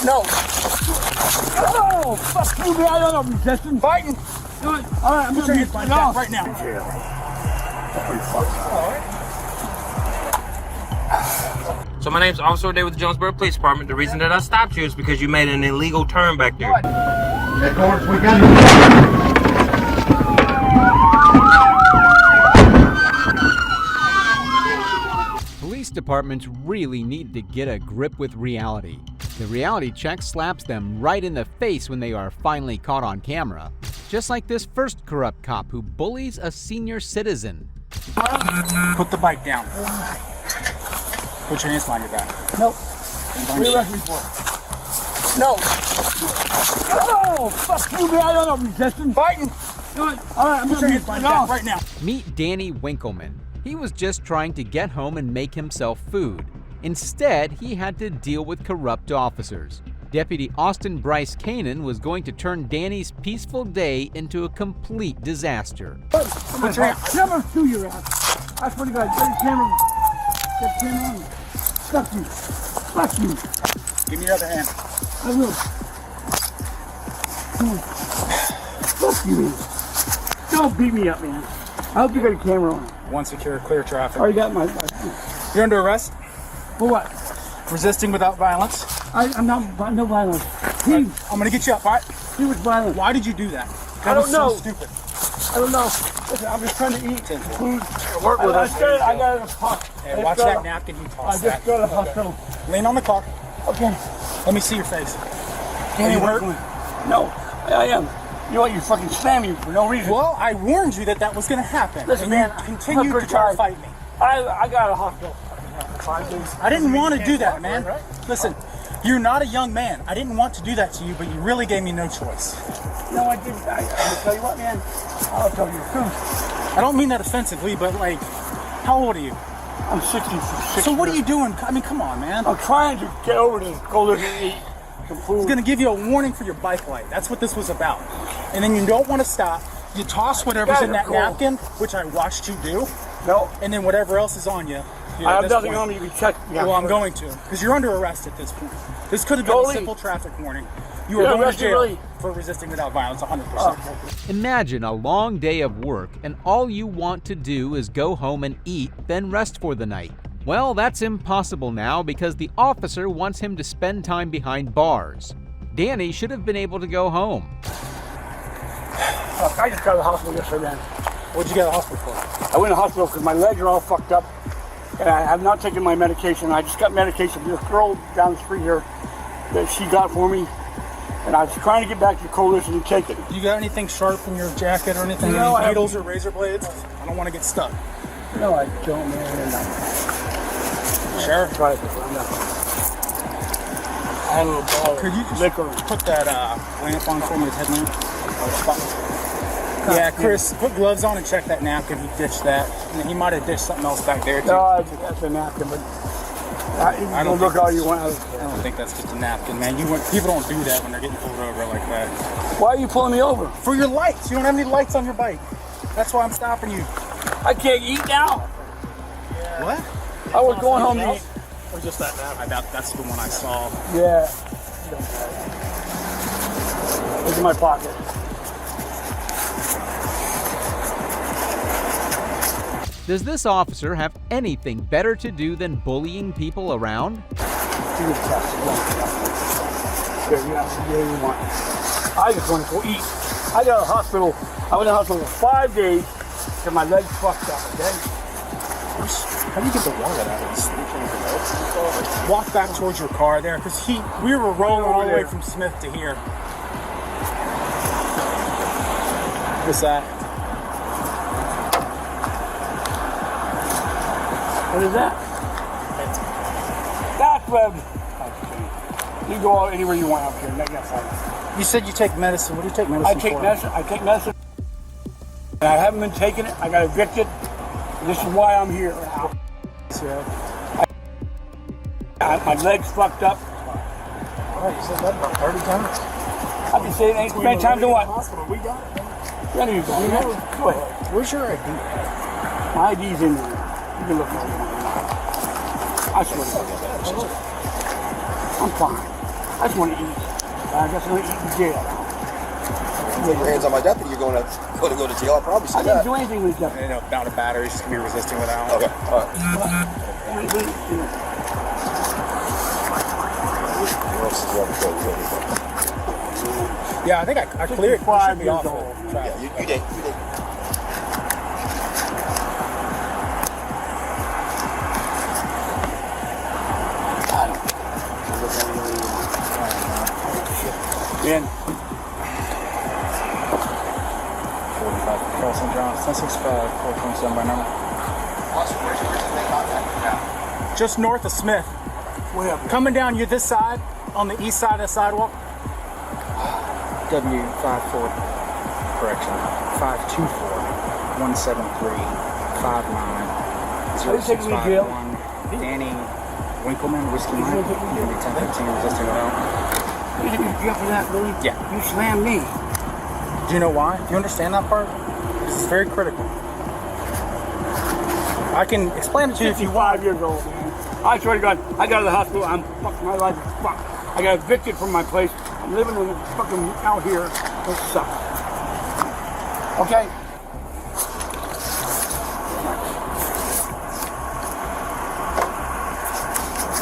No. Oh, fuck you, man. I don't know. Resisting. Fighting. Do it. All right, I'm going to get my back right now. So my name's Officer Day with the Jonesboro Police Department. The reason that I stopped you is because you made an illegal turn back there. Headquarters, we got it. Police departments really need to get a grip with reality. The reality check slaps them right in the face when they are finally caught on camera. Just like this first corrupt cop who bullies a senior citizen. Put the bike down. Put your hands behind your back. Nope. What are you arresting me for? No. Oh, fuck you, man. I don't know. Resisting. Fighting. Do it. All right, I'm going to get my back right now. Meet Danny Winkleman. He was just trying to get home and make himself food. Instead, he had to deal with corrupt officers. Deputy Austin Bryce Kanan was going to turn Danny's peaceful day into a complete disaster. Put your hand. Never sue your ass. I swear to God, get the camera. Get the camera on. Fuck you. Fuck you. Give me your other hand. I will. Fuck you. Don't beat me up, man. I hope you got a camera on. One secure, clear traffic. Already got my... You're under arrest. For what? Resisting without violence. I'm not, no violence. I'm gonna get you up, all right? He was violent. Why did you do that? That was so stupid. I don't know. Listen, I'm just trying to eat food. Work with us. I got a pot. Hey, watch that napkin you tossed. I just got to the hospital. Lean on the car. Okay. Let me see your face. Can you hurt? No, I am. You know what? You fucking slammed me for no reason. Well, I warned you that was going to happen. Listen, man, continue to try to fight me. I got a hospital. I didn't want to do that, man. Listen, you're not a young man. I didn't want to do that to you, but you really gave me no choice. No, I didn't. I'm going to tell you what, man. I'll tell you the truth. I don't mean that offensively, but like, how old are you? I'm 66. So what are you doing? I mean, come on, man. I'm trying to get over to go look and eat some food. It's going to give you a warning for your bike light. That's what this was about. And then you don't want to stop. You toss whatever's in that napkin, which I watched you do. No. And then whatever else is on you. I have nothing on me. You can check. Well, I'm going to, because you're under arrest at this point. This could have been a simple traffic warning. You are going to jail for resisting without violence, 100%. Imagine a long day of work and all you want to do is go home and eat, then rest for the night. Well, that's impossible now because the officer wants him to spend time behind bars. Danny should have been able to go home. I just got to the hospital yesterday, man. What'd you get to the hospital for? I went to the hospital because my legs are all fucked up. And I have not taken my medication. I just got medication from this girl down the street here that she got for me. And I was trying to get back to the coalition and take it. You got anything sharp in your jacket or anything? No, any needles or razor blades? I don't want to get stuck. No, I don't, man. Sure. Try it. I had a little ball. Could you just put that lamp on for me, the headlamp? Yeah, Chris, put gloves on and check that napkin. He ditched that. And he might have ditched something else back there, too. No, that's a napkin, but I don't look all you want. I don't think that's just a napkin, man. People don't do that when they're getting pulled over like that. Why are you pulling me over? For your lights. You don't have any lights on your bike. That's why I'm stopping you. I can't eat now. Yeah. What? I was going home to eat. Or just that napkin? That's the one I saw. Yeah. It's in my pocket. Does this officer have anything better to do than bullying people around? I just want to go eat. I got a hospital. I went to the hospital for 5 days because my legs fucked up, okay? How do you get the wallet out of this? Walk back towards your car there, because we were rolling all the way from Smith to here. What's that? What is that? That's web. You can go anywhere you want up here. That's fine. You said you take medicine. What do you take medicine for? I take medicine. And I haven't been taking it. I got evicted. This is why I'm here now. My legs fucked up. All right, you said that about 30 times? I've been saying it many times in what? We got it, man. Go ahead. Where's your ID? My ID's in there. You can look at it. I swear to God. I'm fine. I just want to eat. I just want to eat in jail. Put your hands on my deputy, you're going to go to jail. I'll probably say I didn't do anything with that. You know, down to battery, he's just going to be resisting without. Okay, all right. Yeah, I think I cleared 5 years old. Yeah, you did. Man, 45 Carl St. John, 1065, 427 by number. Just north of Smith. whatever. Coming down you this side, on the east side of the sidewalk. W54, correction, 524-173-59-0651. Danny Winkleman, Whiskey Mike, 1015, resisting without. You think you jump for that, Billy? Yeah. You slammed me. Do you know why? Do you understand that part? This is very critical. I can explain it to you if you 55 years old, man. I swear to God, I got to the hospital. I'm fucked. My life is fucked. I got evicted from my place. I'm living in fucking out here. It sucks. Okay?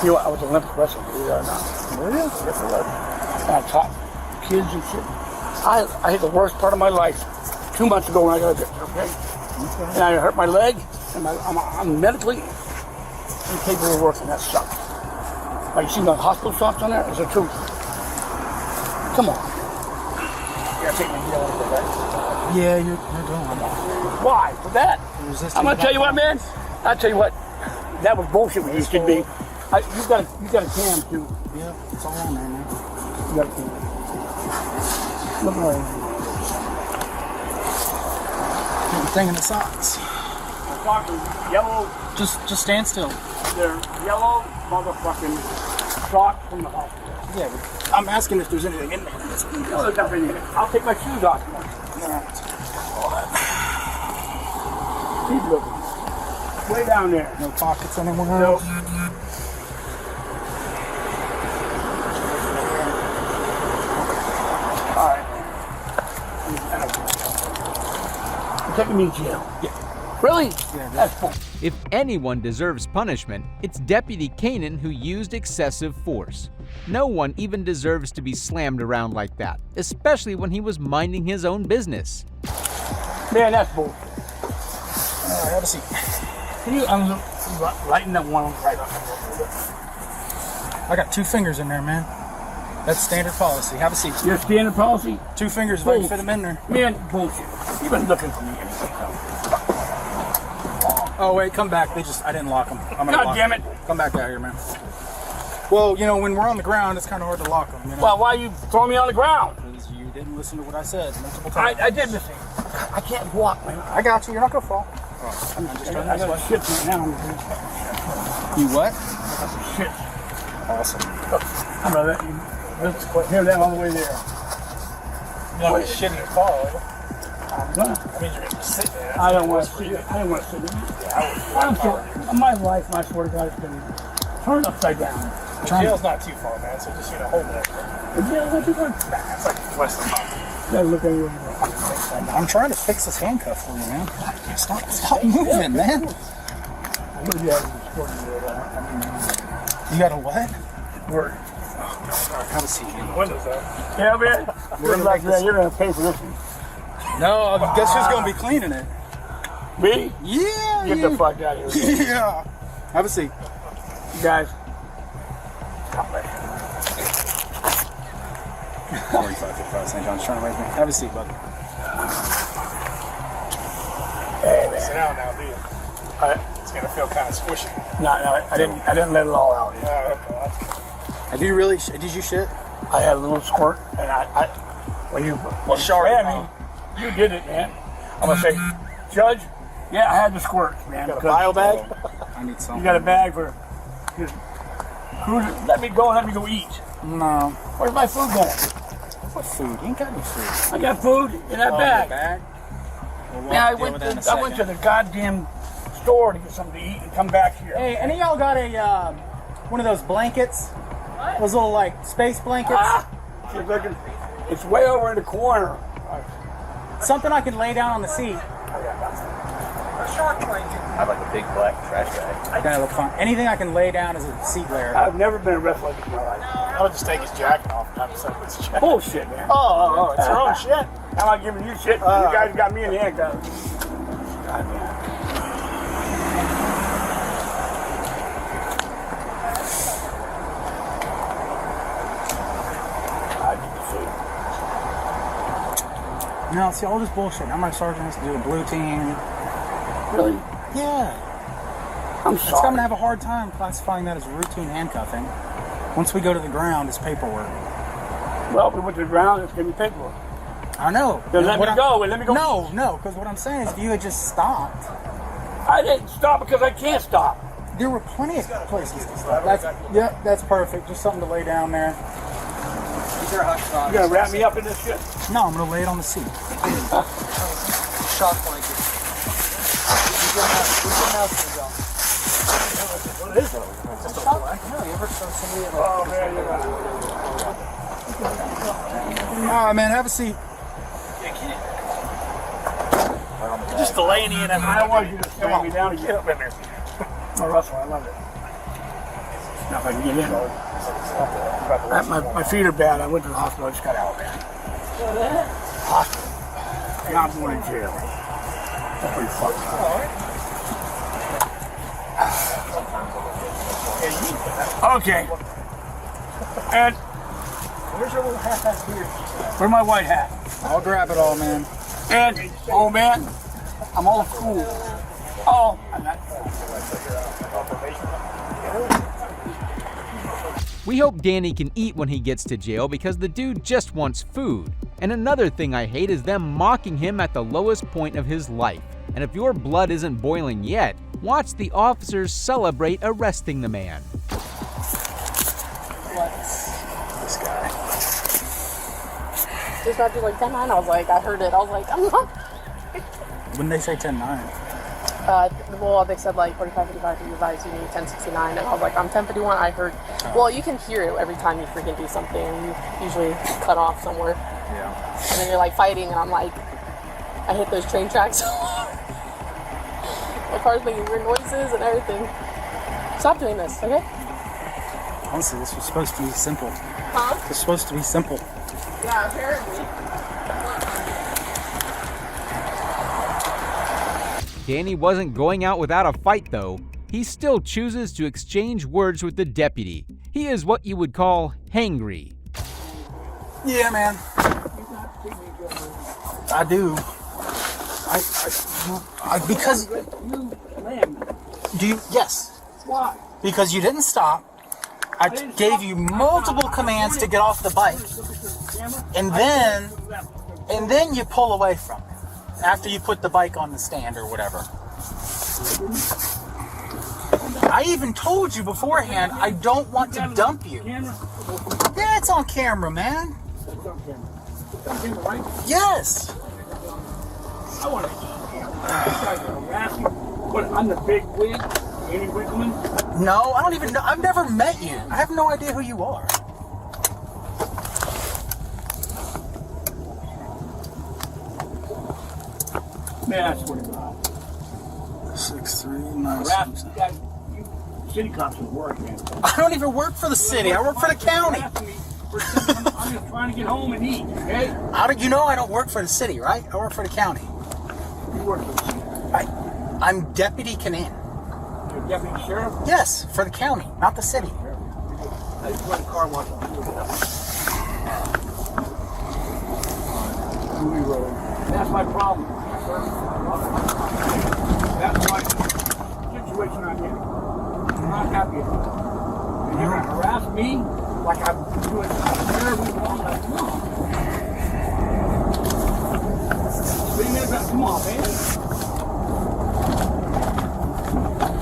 You know what? I was Olympic wrestler. Believe it or not. Really? Yes, I was. I taught kids and shit. I had the worst part of my life 2 months ago when I got evicted, okay? And I hurt my leg, and I'm medically incapable of working. That sucks. Like, you see my hospital shots on there? It's the truth. Come on. You gotta take me to jail for that. Yeah, you're doing it. Why? For that? I'm gonna tell you what, man. I'll tell you what. That was bullshit when you should be. You got a cam too. Yeah, it's all on there, man. You got a cam. Look right. Thing in the socks. The socks are yellow. Just stand still. They're yellow motherfucking socks from the hospital. Yeah, but I'm asking if there's anything in there. No, there's nothing in it. I'll take my shoes off. Keep looking. Way down there. No pockets anywhere No. else? All right. You're taking me to jail. Yeah. Really? Yeah, That's fun. If anyone deserves punishment, it's Deputy Kanan, who used excessive force. No one even deserves to be slammed around like that, especially when he was minding his own business. Man, that's bullshit. All right, have a seat. Can you lighten that one right up? I got 2 fingers in there, man. That's standard policy. Have a seat. Your standard policy? 2 fingers if I can fit them in there. Man, bullshit. You've been looking for me. Oh, wait, come back. I didn't lock them. I'm gonna God lock damn them. it. Come back out here, man. Well, you know, when we're on the ground, it's kind of hard to lock them, you know? Well, why you throwing me on the ground? Because you didn't listen to what I said multiple times. I did listen. I can't walk, man. I got you. You're not going to fall. I'm just trying to got shit right now. You what? I got some shit. Awesome. I'm gonna let you hear that all the way there. You're not going to shit in your car, are you? I'm gonna. I mean, you're going to sit there. I don't want to sit there. I don't want to sit there. I'm sorry. My life, I swear to God, has been turned upside down. Jail's not too far, man, so just, hold it. The jail's not too far. Nah, it's like less than half. Gotta look at you. I'm trying to fix this handcuff for you, man. Stop moving, man. You got a what? Word. Alright, have a seat. Windows up. Yeah, man. You're gonna pay for this one. No, guess who's going to be cleaning it? Me? Yeah. Get the fuck out of here. Yeah. Have a seat. You guys. 45 St. John's trying to raise me. Have a seat, bud. Hey, man. Sit down now, dude. It's gonna feel kind of squishy. No, I didn't let it all out. Have you really? Did you shit? I had a little squirt, and when you ran me, you did it, man. I'm gonna say, Judge, yeah, I had the squirt, man. Got a bio bag? I need something. You got a bag for just let me go eat. No. Where's my food going? What food? You ain't got any food. I got food in that bag. Bag? Yeah, I went to the goddamn store to get something to eat and come back here. Hey, any of y'all got a one of those blankets Those little like space blankets. She's looking. It's way over in the corner. Something I can lay down on the seat. I like a big black trash bag. Gonna look fun. Anything I can lay down as a seat layer. I've never been arrested like this in my life. I'll just take his jacket off and have him set his jacket. Bullshit, man. Oh, it's your own shit. I'm not giving you shit. You guys got me in the handcuffs. God, man. No, see, all this bullshit. Now my sergeant has to do a blue team. Really? Yeah. I'm It's sorry. going to have a hard time classifying that as routine handcuffing. Once we go to the ground, it's paperwork. Well, we went to the ground. It's gonna be paperwork. I know. Then let me go. Let me go. No, because what I'm saying is if you had just stopped, I didn't stop because I can't stop. there were plenty of places to stop. That's perfect. Just something to lay down there. You're gonna wrap me up in this shit? No, I'm going to lay it on the seat. Shock blanket. What is it? Oh, man, you're right. All right, man, have a seat. Just delaying you and I don't want you to slam me down again. Get up in there. Oh, Russell, I love it. Now if I can get in. My feet are bad. I went to the hospital. I just got out, man. Hospital. And I'm going to jail. That's pretty fucked up. Okay. And where's your little hat here? Where's my white hat? I'll grab it all, man. And, oh man, I'm all cool. Oh, I'm not. We hope Danny can eat when he gets to jail because the dude just wants food. And another thing I hate is them mocking him at the lowest point of his life. And if your blood isn't boiling yet, watch the officers celebrate arresting the man. This guy. Just after like 10-9, I was like, I heard it. I was like, I'm not. When they say 10-9. Well, they said like 45-55 to advise you need 10-69, and I was like, I'm 10-51. I heard. Well, you can hear it every time you freaking do something. You usually cut off somewhere. Yeah. And then you're like fighting, and I'm like, I hit those train tracks. My car's making weird noises and everything. Stop doing this, okay? Honestly, this was supposed to be simple. Huh? This was supposed to be simple. Yeah, apparently. Danny wasn't going out without a fight though. He still chooses to exchange words with the deputy. He is what you would call hangry. Yeah, man. I do. Because do you? Yes. Why? Because you didn't stop. I gave you multiple commands to get off the bike, and then you pull away from it after you put the bike on the stand or whatever. I even told you beforehand I don't want to dump you. Yeah, it's on camera, man. Yes. I want to. What? I'm the big wig. Andy Winkleman. No, I don't even know. I've never met you. I have no idea who you are. Man, I swear to God. 6'3", 9. City cops would work, man. I don't even work for the city. I work for the county. I'm just trying to get home and eat, okay? How did you know I don't work for the city, right? I work for the county. You work for the city. I'm Deputy Canan. You're deputy sheriff? Yes, for the county, not the city. I just run a car wash on Movie Road. That's my problem, sir. That's my situation I'm in. I'm not happy about it. And you're gonna harass me like I'm doing terribly wrong. Like, come on. 3 minutes, come on, man.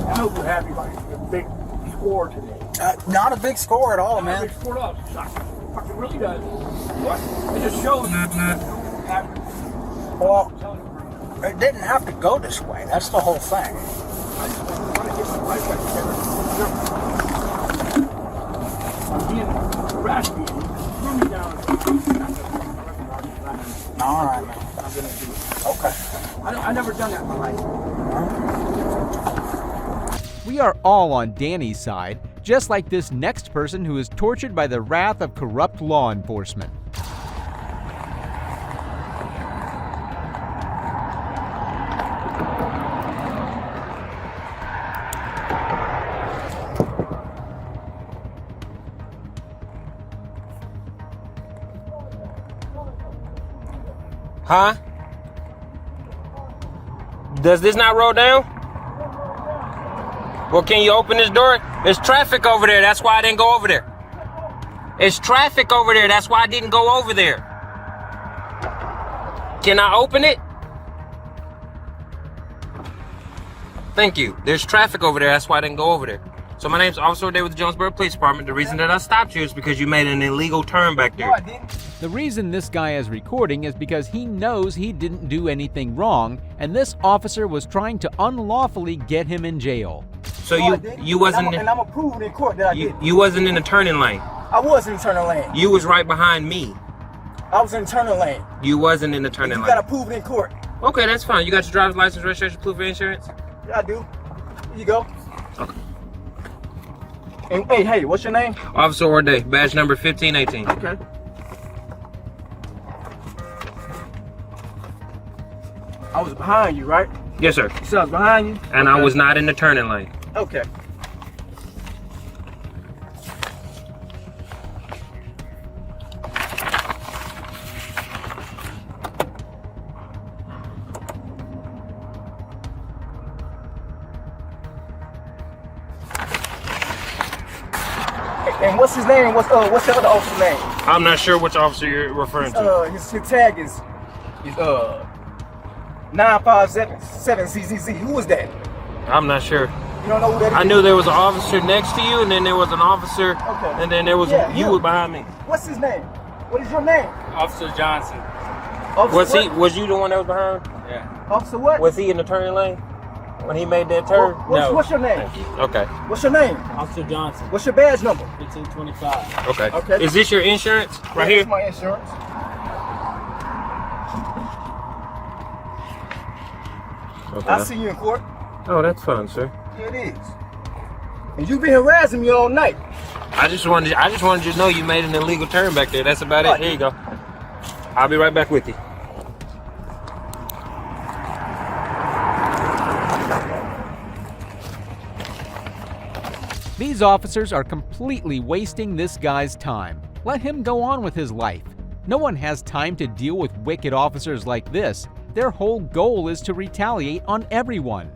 I hope you're happy about your big score today. Not a big score at all, Not a man. big score up. Fucking really does. What? It just shows you. Well, it didn't have to go this way. That's the whole thing. I'm being harass me. Throw me down. All right, man. I'm gonna do it. Okay. I never done that in my life. We are all on Danny's side, just like this next person who is tortured by the wrath of corrupt law enforcement. Huh? Does this not roll down? Well, can you open this door? There's traffic over there. That's why I didn't go over there. There's traffic over there. That's why I didn't go over there. Can I open it? Thank you. There's traffic over there. That's why I didn't go over there. So my name's Officer Day with the Jonesboro Police Department. The reason that I stopped you is because you made an illegal turn back there. No, I didn't. The reason this guy is recording is because he knows he didn't do anything wrong, and this officer was trying to unlawfully get him in jail. So No, I you didn't. wasn't and I'm approved in court that I did. you wasn't in the turning lane. I was in the turning lane. You was right behind me. I was in the turning lane. You wasn't in the You turning lane. got approved in court. Okay, that's fine. You got your driver's license, registration, proof of insurance? Yeah, I do. Here you go. Okay. And hey, what's your name? Officer Orday, badge number 1518. Okay. I was behind you, right? Yes, sir. You said I was behind you? And I was not in the turning lane. Okay. And what's his name? What's the other officer's name? I'm not sure which officer you're referring to. His tag is 9577CZZ. Who is that? I'm not sure. You don't know who that is? I knew there was an officer next to you, and then there was an officer, Okay. and then there was you was behind me. What's his name? What is your name? Officer Johnson. Officer Was you the one that was behind? Yeah. Officer what? Was he in the turning lane when he made that turn? What's your name? Okay. What's your name? Officer Johnson. What's your badge number? 1525. Okay. Okay. Is this your insurance right Here's here? my insurance. Okay. I'll see you in court. Oh, that's fine, sir. Here it is. And you've been harassing me all night. I just wanted you to know you made an illegal turn back there. That's about it. Here you go. I'll be right back with you. These officers are completely wasting this guy's time. Let him go on with his life. No one has time to deal with wicked officers like this. Their whole goal is to retaliate on everyone.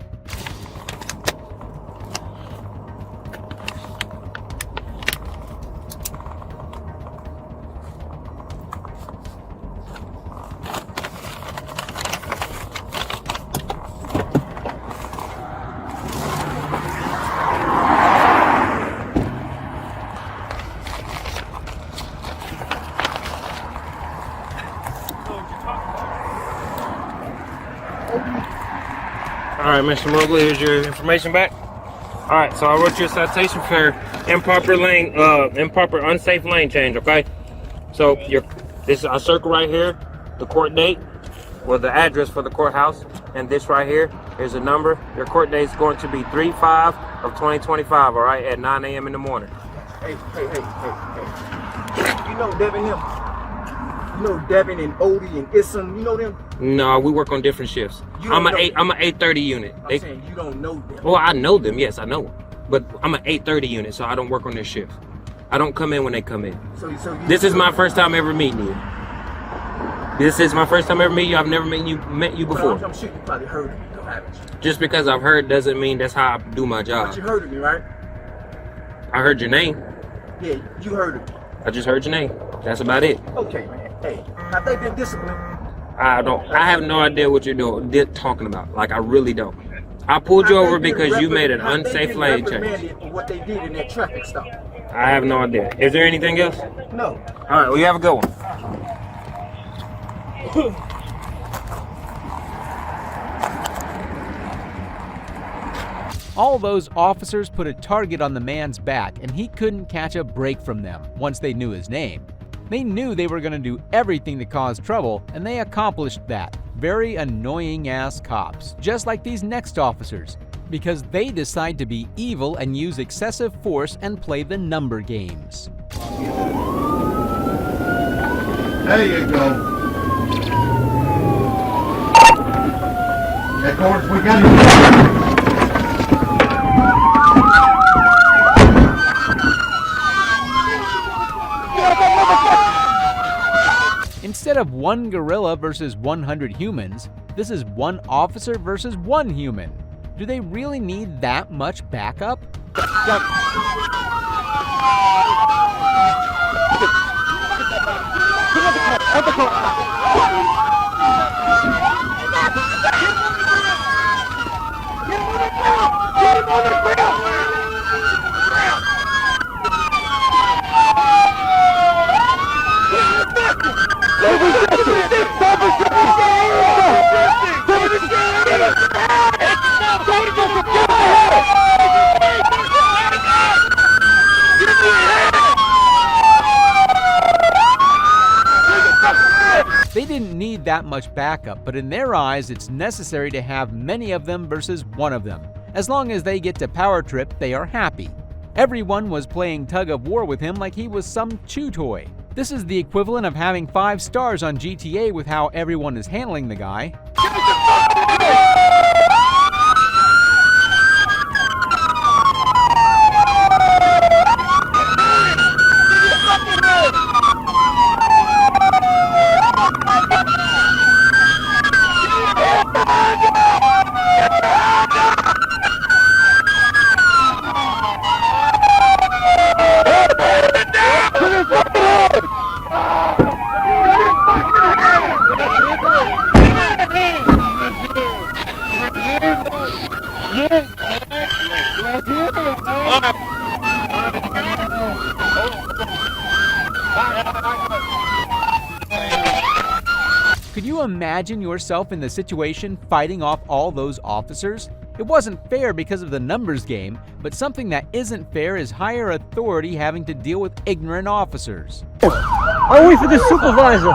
All right, Mr. Mobley, here's your information back. All right, so I wrote you a citation for improper unsafe lane change. Okay, so this I circle right here, the court date, or the address for the courthouse, and this right here is a number. Your court date is going to be 3/5 of 2025. All right, at 9 a.m. in the morning. Hey. You know Devin him? You know Devin and Odie and Issam? You know them? No, we work on different shifts. I'm an 830 unit. I'm saying you don't know them. Well, I know them. Yes, I know them. But I'm an 830 unit, so I don't work on their shift. I don't come in when they come in. This is my first time ever meeting you. This is my first time ever meeting you. I've never met you before. I'm sure you probably heard of me, though, haven't you? Just because I've heard doesn't mean that's how I do my job. But you heard of me, right? I heard your name. Yeah, you heard of me. I just heard your name. That's about it. Okay, man. Hey, have they been disciplined? I have no idea what you're talking about. Like, I really don't. I pulled you over because you made an unsafe lane change. For what they did in that traffic stop. I have no idea. Is there anything else? No. All right, well, you have a good one. All those officers put a target on the man's back, and he couldn't catch a break from them once they knew his name. They knew they were going to do everything to cause trouble, and they accomplished that. Very annoying-ass cops, just like these next officers, because they decide to be evil and use excessive force and play the number games. There you go. Of course, we got it. Instead of one gorilla versus 100 humans, this is one officer versus one human. Do they really need that much backup? They didn't need that much backup, but in their eyes, it's necessary to have many of them versus one of them. As long as they get to power trip, they are happy. Everyone was playing tug of war with him like he was some chew toy. This is the equivalent of having 5 stars on GTA with how everyone is handling the guy. Could you imagine yourself in the situation fighting off all those officers? It wasn't fair because of the numbers game, but something that isn't fair is higher authority having to deal with ignorant officers. I'll wait for the supervisor.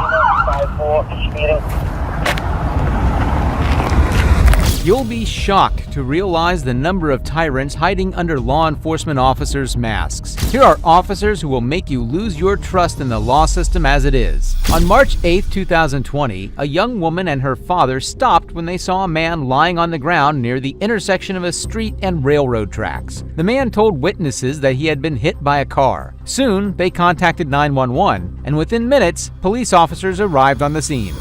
You'll be shocked to realize the number of tyrants hiding under law enforcement officers' masks. Here are officers who will make you lose your trust in the law system as it is. On March 8, 2020, a young woman and her father stopped when they saw a man lying on the ground near the intersection of a street and railroad tracks. The man told witnesses that he had been hit by a car. Soon, they contacted 911, and within minutes, police officers arrived on the scene.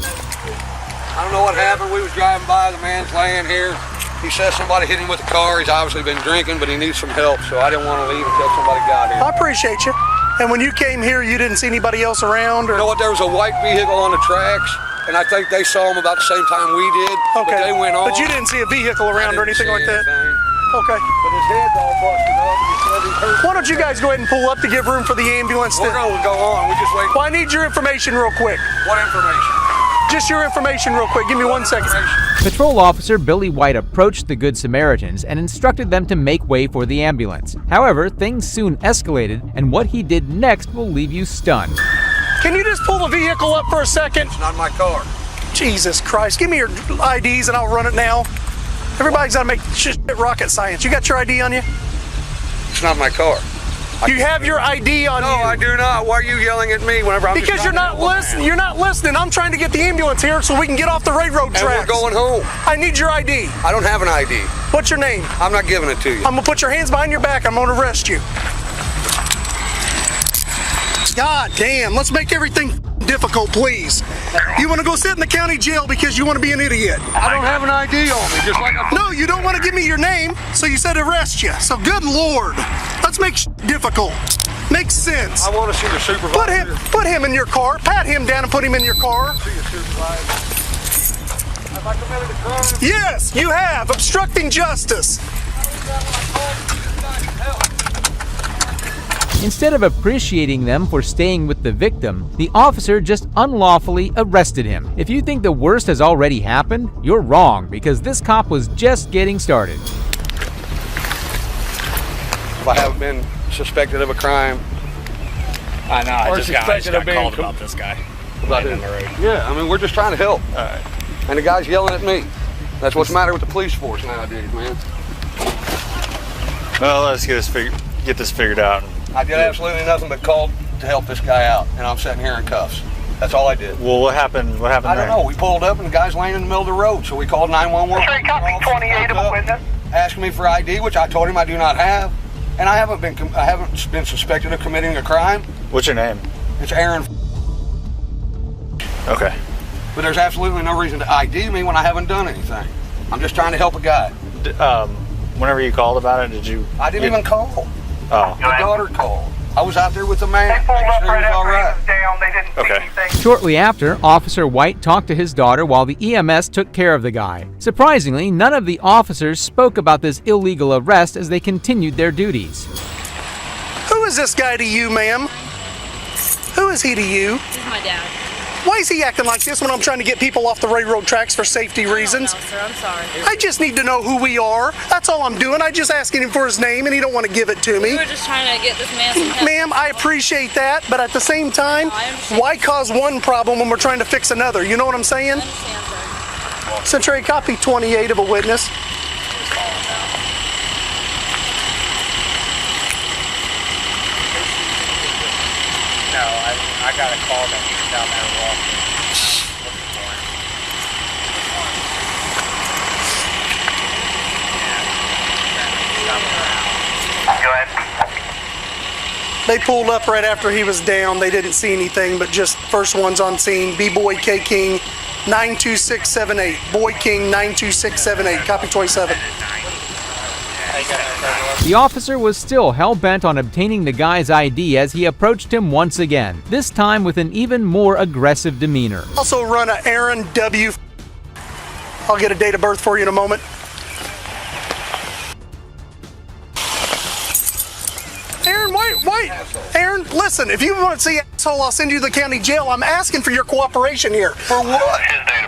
I don't know what happened. We was driving by, the man's laying here. He says somebody hit him with a car. He's obviously been drinking, but he needs some help, so I didn't want to leave until somebody got here. I appreciate you. And when you came here, you didn't see anybody else around? Or? You know what? There was a white vehicle on the tracks, and I think they saw him about the same time we did. Okay. But they went on. But you didn't see a vehicle around or anything like that? Okay. But his head's all busted up. He said he hurt. Why don't you guys go ahead and pull up to give room for the ambulance? We're going to go on. We just wait. Well, I need your information real quick. What information? Just your information real quick. Give me 1 second. Patrol officer Billy White approached the Good Samaritans and instructed them to make way for the ambulance. However, things soon escalated, and what he did next will leave you stunned. Can you just pull the vehicle up for a second? It's not my car. Jesus Christ. Give me your IDs and I'll run it now. Everybody's got to make shit rocket science. You got your ID on you? It's not my car. You have your ID on you. No, I do not. Why are you yelling at me whenever I'm Because just you're not listening. You're not listening. I'm trying to get the ambulance here so we can get off the railroad tracks. And we're going home. I need your ID. I don't have an ID. What's your name? I'm not giving it to you. I'm gonna put your hands behind your back. I'm gonna arrest you. God damn, let's make everything difficult, please. You want to go sit in the county jail because you want to be an idiot? I don't have an ID on me, just like No, you don't want to give me your name, so you said arrest you. So good Lord, let's make difficult. Makes sense. I want to see the supervisor. Put him in your car. Pat him down and put him in your car. See the supervisor. Have I committed a crime? Yes, you have. Obstructing justice. Instead of appreciating them for staying with the victim, the officer just unlawfully arrested him. If you think the worst has already happened, you're wrong, because this cop was just getting started. if I haven't been suspected of a crime. I know. I Or just suspected got of being called about this guy. About laying on the road. Yeah, I mean, we're just trying to help. All right. And the guy's yelling at me. That's what's the matter with the police force nowadays, man. Well, let's get this figured out. I did absolutely nothing but call to help this guy out, and I'm sitting here in cuffs. That's all I did. Well, what happened? What happened? I don't know. We pulled up, and the guy's laying in the middle of the road, so we called 911. Copy 28 of a witness. Asking me for ID, which I told him I do not have, and I haven't been suspected of committing a crime. What's your name? It's Aaron. Okay. But there's absolutely no reason to ID me when I haven't done anything. I'm just trying to help a guy. Whenever you called about it, did you? I didn't even call. Oh. My daughter called. I was out there with the man. They pulled up right all after right. he was down. They didn't see anything. Shortly after, Officer White talked to his daughter while the EMS took care of the guy. Surprisingly, none of the officers spoke about this illegal arrest as they continued their duties. Who is this guy to you, ma'am? Who is he to you? This is my dad. Why is he acting like this when I'm trying to get people off the railroad tracks for safety reasons? No, sir, I'm sorry. I just need to know who we are. That's all I'm doing. I just asking him for his name and he don't want to give it to me. We were just trying to get this man some help. Ma'am, I appreciate that, but at the same time, No, I understand. why cause one problem when we're trying to fix another? You know what I'm saying? I understand, sir. Century, copy 28 of a witness. No, I got a call that he was down there walking. Looking for him. Go ahead. They pulled up right after he was down. They didn't see anything, but just first ones on scene. B-Boy K King 92678. Boy King 92678. Copy 27. The officer was still hell-bent on obtaining the guy's ID as he approached him once again, this time with an even more aggressive demeanor. Also run a Aaron W. I'll get a date of birth for you in a moment. Aaron, wait. Aaron, listen, if you want to see asshole, I'll send you to the county jail. I'm asking for your cooperation here. For what?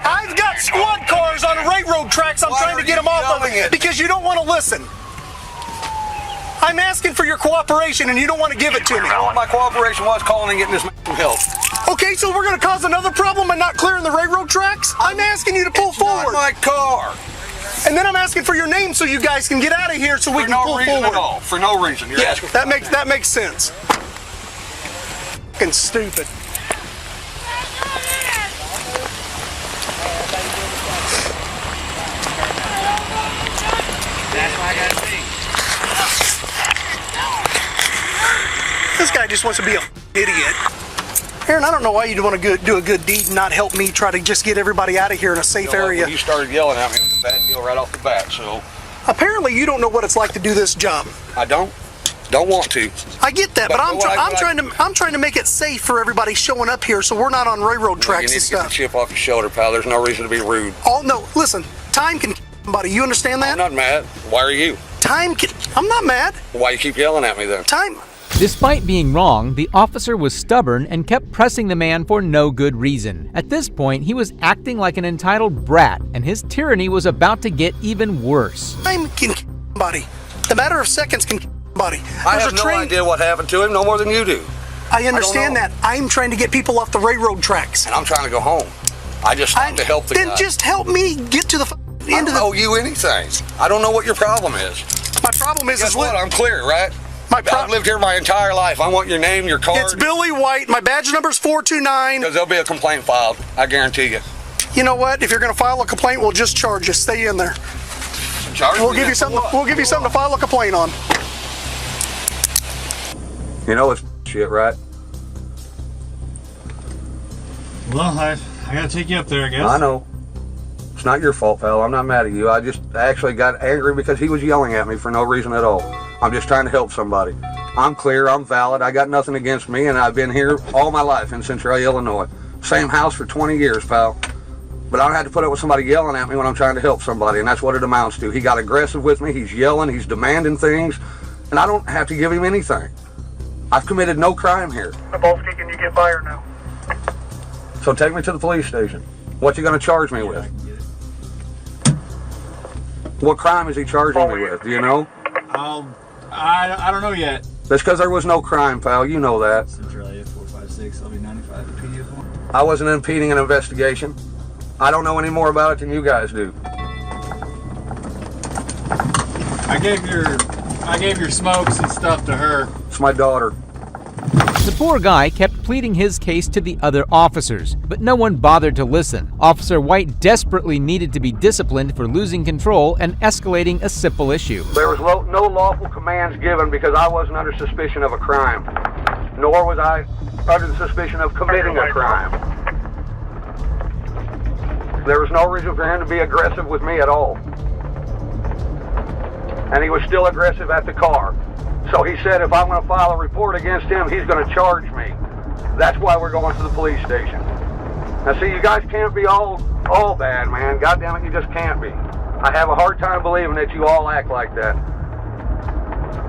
I've got squad cars on railroad tracks. I'm trying to get them off of it because you don't want to listen. I'm asking for your cooperation and you don't want to give it to me. Well, my cooperation was calling and getting this man some help. Okay, so we're going to cause another problem by not clearing the railroad tracks? I'm asking you to pull forward. Not my car. And then I'm asking for your name so you guys can get out of here so we For can no pull reason forward. at all. For no reason. You're asking for that makes sense. Fucking stupid. This guy just wants to be a idiot. Aaron, I don't know why you'd want to do a good deed and not help me try to just get everybody out of here in a safe area. You started yelling at me with a bad deal right off the bat, so. Apparently you don't know what it's like to do this job. I don't want to. I get that, but I'm trying to make it safe for everybody showing up here so we're not on railroad tracks You and need to get the stuff. chip off your shoulder, pal. There's no reason to be rude. Oh no, listen, time can somebody. You understand that? I'm not mad. Why are you? Time can. I'm not mad. Why you keep yelling at me then? Time. Despite being wrong, the officer was stubborn and kept pressing the man for no good reason. At this point, he was acting like an entitled brat, and his tyranny was about to get even worse. Time can somebody. The matter of seconds can somebody. I have no idea what happened to him, no more than you do. I understand that. I'm trying to get people off the railroad tracks. And I'm trying to go home. I just have to help the guy. Then just help me get to the end of the. I don't owe you anything. I don't know what your problem is. My problem is Guess what? I'm clear, right? I've lived here my entire life. I want your name, your card. It's Billy White. My badge number's 429. Because there'll be a complaint filed. I guarantee you. You know what? If you're going to file a complaint, we'll just charge you. Stay in there. We'll give you something. We'll give you something to file a complaint on. You know it's shit, right? Well, I gotta take you up there, I guess. I know. It's not your fault, pal. I'm not mad at you. I just actually got angry because he was yelling at me for no reason at all. I'm just trying to help somebody. I'm clear, I'm valid, I got nothing against me, and I've been here all my life in Central Illinois. Same house for 20 years, pal. But I don't have to put up with somebody yelling at me when I'm trying to help somebody, and that's what it amounts to. He got aggressive with me, he's yelling, he's demanding things, and I don't have to give him anything. I've committed no crime here. Nabolski, can you get by or no? So take me to the police station. What you gonna charge me with? Oh, What crime is he charging me with? Do you know? I don't know yet. That's because there was no crime, pal. You know that. Centralia 456, I'll be 95 PD. I wasn't impeding an investigation. I don't know any more about it than you guys do. I gave your smokes and stuff to her. It's my daughter. The poor guy kept pleading his case to the other officers, but no one bothered to listen. Officer White desperately needed to be disciplined for losing control and escalating a simple issue. There was no lawful commands given because I wasn't under suspicion of a crime, nor was I under the suspicion of committing a crime. There was no reason for him to be aggressive with me at all. And he was still aggressive at the car. So he said if I'm going to file a report against him, he's going to charge me. That's why we're going to the police station. Now see, you guys can't be all bad, man. God damn it, you just can't be. I have a hard time believing that you all act like that.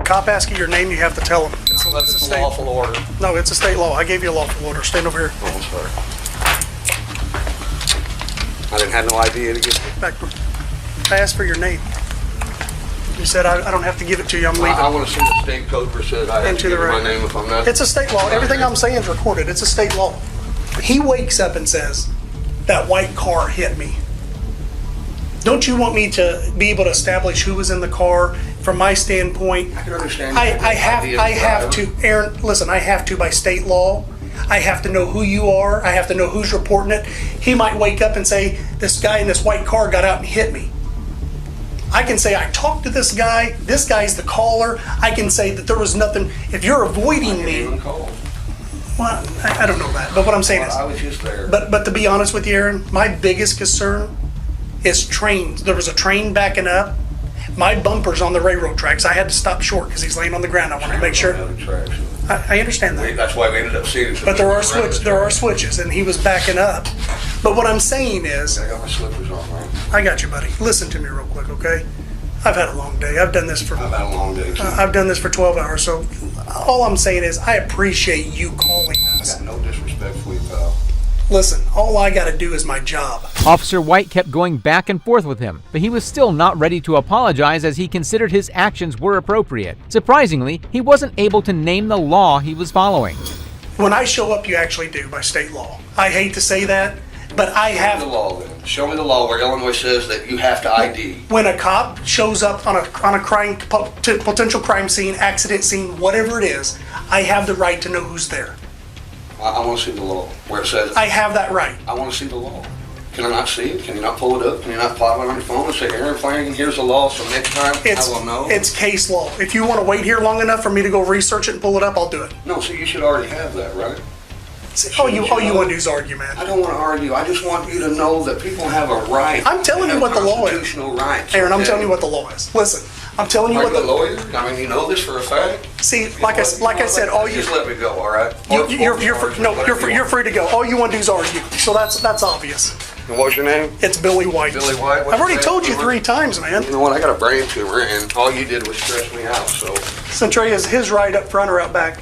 Cop asks you your name, you have to tell him. It's a state lawful order. No, it's a state law. I gave you a lawful order. Stand over here. Oh, I'm sorry. I didn't have no idea to get Back. I asked for your name. You said I don't have to give it to you. I'm leaving. I want to see the state code that says I have to give my name if I'm not. It's a state law. Everything I'm saying is recorded. It's a state law. He wakes up and says, that white car hit me. Don't you want me to be able to establish who was in the car? From my standpoint, I can understand. I have to, Aaron, listen, I have to by state law. I have to know who you are. I have to know who's reporting it. He might wake up and say, this guy in this white car got out and hit me. I can say I talked to this guy's the caller. I can say that there was nothing. If you're avoiding me, well, I don't know that. But what I'm saying is, I was just there. But to be honest with you, Aaron, my biggest concern is trains. There was a train backing up. My bumper's on the railroad tracks. I had to stop short because he's laying on the ground. I wanted to make sure. I understand that. That's why we ended up seeing it. But there are switches, and he was backing up. But what I'm saying is, I got my slippers on, man. I got you, buddy. Listen to me real quick, okay? I've had a long day. I've done this for. I've had a long day too. I've done this for 12 hours. So all I'm saying is, I appreciate you calling us. I got no disrespect for you, pal. Listen, all I got to do is my job. Officer White kept going back and forth with him, but he was still not ready to apologize as he considered his actions were appropriate. Surprisingly, he wasn't able to name the law he was following. When I show up, you actually do by state law. I hate to say that, but I have. Show me the law, then. Show me the law where Illinois says that you have to ID. When a cop shows up on a crime, potential crime scene, accident scene, whatever it is, I have the right to know who's there. I want to see the law where it says. I have that right. I want to see the law. Can I not see it? Can you not pull it up? Can you not plot it on your phone and say, Aaron Flanagan, here's the law, so next time I will know? It's case law. If you want to wait here long enough for me to go research it and pull it up, I'll do it. No, so you should already have that, right? See, all you want to do is argue, man. I don't want to argue. I just want you to know that people have a right. I'm telling you what the law is. Constitutional rights. Aaron, I'm telling you what the law is. Listen, I'm telling you what the law is. I mean, you know this for a fact. See, like I said, all you just let me go, all right? You're free to go. All you want to do is argue. So that's obvious. And what's your name? It's Billy White. Billy White. I've already told you 3 times, man. You know what? I got a brain tumor, and all you did was stress me out. So. Centralia, is his right up front or out back?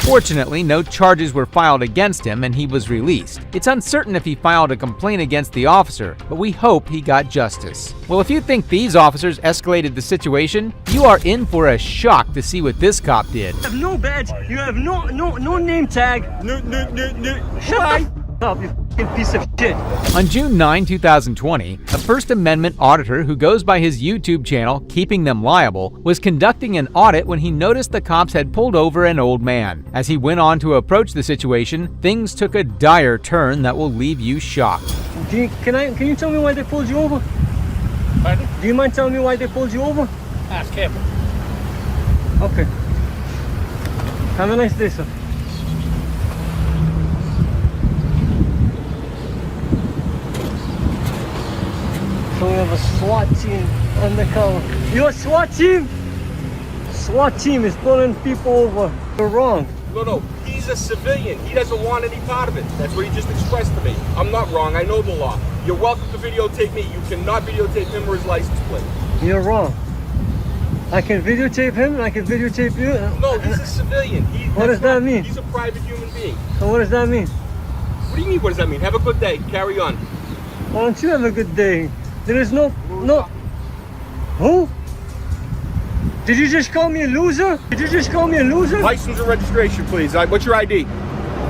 Fortunately, no charges were filed against him and he was released. It's uncertain if he filed a complaint against the officer, but we hope he got justice. Well, if you think these officers escalated the situation, you are in for a shock to see what this cop did. You have no badge, you have no name tag. Shut up, you fucking piece of shit. On June 9, 2020, a First Amendment auditor who goes by his YouTube channel, Keeping Them Liable, was conducting an audit when he noticed the cops had pulled over an old man. As he went on to approach the situation, things took a dire turn that will leave you shocked. Can you tell me why they pulled you over? Pardon? Do you mind telling me why they pulled you over? Ask him. Okay. Have a nice day, sir. So we have a SWAT team undercover. You're a SWAT team? SWAT team is pulling people over. You're wrong. No, he's a civilian. He doesn't want any part of it. That's what he just expressed to me. I'm not wrong. I know the law. You're welcome to videotape me. You cannot videotape him or his license plate. You're wrong. I can videotape him and I can videotape you. No, he's a civilian. What does that mean? He's a private human being. So what does that mean? What do you mean, what does that mean? Have a good day. Carry on. Why don't you have a good day? There is no. Who? Did you just call me a loser? Did you just call me a loser? License or registration, please. What's your ID?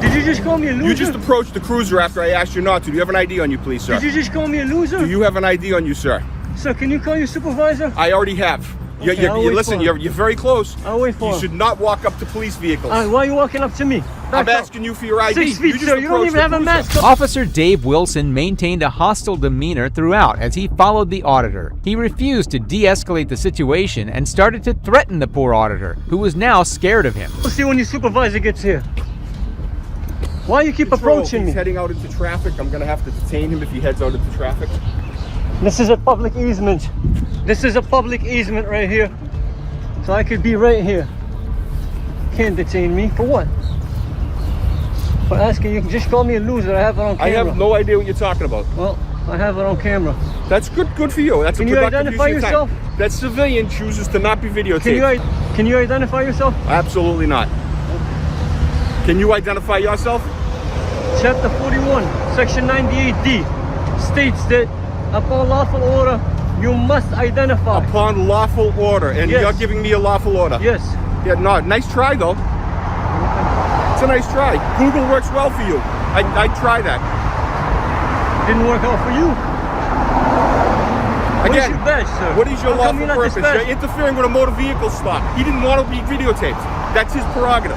Did you just call me a loser? You just approached the cruiser after I asked you not to. Do you have an ID on you, please, sir? Did you just call me a loser? Do you have an ID on you, sir? Sir, can you call your supervisor? I already have. Okay, Listen, you're very close. I'll wait for You him. should not walk up to police vehicles. Why are you walking up to me? I'm asking you for your ID. 6 feet, just sir. You don't approached even the have a cruiser. mask. Officer Dave Wilson maintained a hostile demeanor throughout as he followed the auditor. He refused to de-escalate the situation and started to threaten the poor auditor, who was now scared of him. We'll see when your supervisor gets here. Why you keep approaching me? He's heading out into traffic. I'm gonna have to detain him if he heads out into traffic. This is a public easement. This is a public easement right here. So I could be right here. Can't detain me. For what? For asking, you can just call me a loser. I have it on camera. I have no idea what you're talking about. Well, I have it on camera. That's good for you. That's Can a you productive identify use of your time. yourself? That civilian chooses to not be videotaped. Can you identify yourself? Absolutely not. Can you identify yourself? Chapter 41, Section 98D states that upon lawful order, you must identify. Upon lawful order, and Yes. you're giving me a lawful order. Yes. Yeah, no, nice try though. It's a nice try. Google works well for you. I'd try that. Didn't work out for you. What is Again, your badge, sir? what is your How come lawful you're not purpose? dispatched? You're interfering with a motor vehicle stop. He didn't want to be videotaped. That's his prerogative.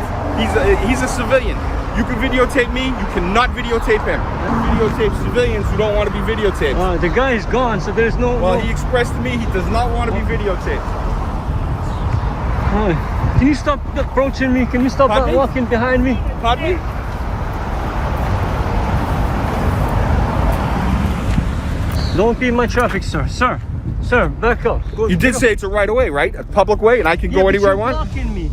He's a civilian. You can videotape me, you cannot videotape him. You videotape civilians who don't want to be videotaped. The guy is gone, so there's no... Well, he expressed to me he does not want to be videotaped. Can you stop approaching me? Can you stop walking behind me? Pardon me? Don't be in my traffic, sir. Sir, back up. You did say it's a right of way, right? A public way, and I can go anywhere I want? You're blocking me.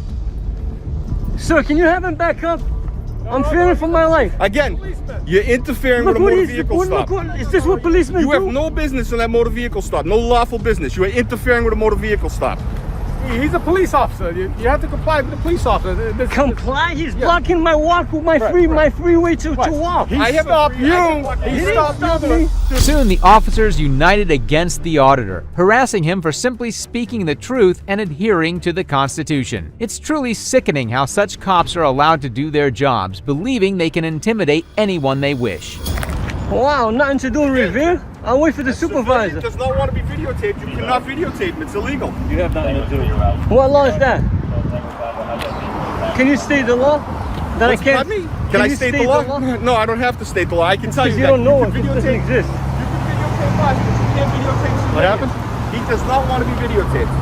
Sir, can you have him back up? I'm fearing for my life. Again, you're interfering with a motor vehicle stop. Is this what policemen do? You have no business in that motor vehicle stop. No lawful business. You are interfering with a motor vehicle stop. He's a police officer. You have to comply with the police officer. Comply? He's blocking my walk with my freeway to walk. He stopped you. He stopped me. Soon the officers united against the auditor, harassing him for simply speaking the truth and adhering to the Constitution. It's truly sickening how such cops are allowed to do their jobs, believing they can intimidate anyone they wish. Wow, nothing to do in Revere? I'll wait for the supervisor. Does not want to be videotaped. You cannot videotape him. It's illegal. You have nothing to do. What law is that? Can you state the law? That I can't. Pardon me? Can I state the law? No, I don't have to state the law. I can tell you that. You don't know it. You can It doesn't exist. You can videotape us, but you can't videotape. What happened? He does not want to be videotaped.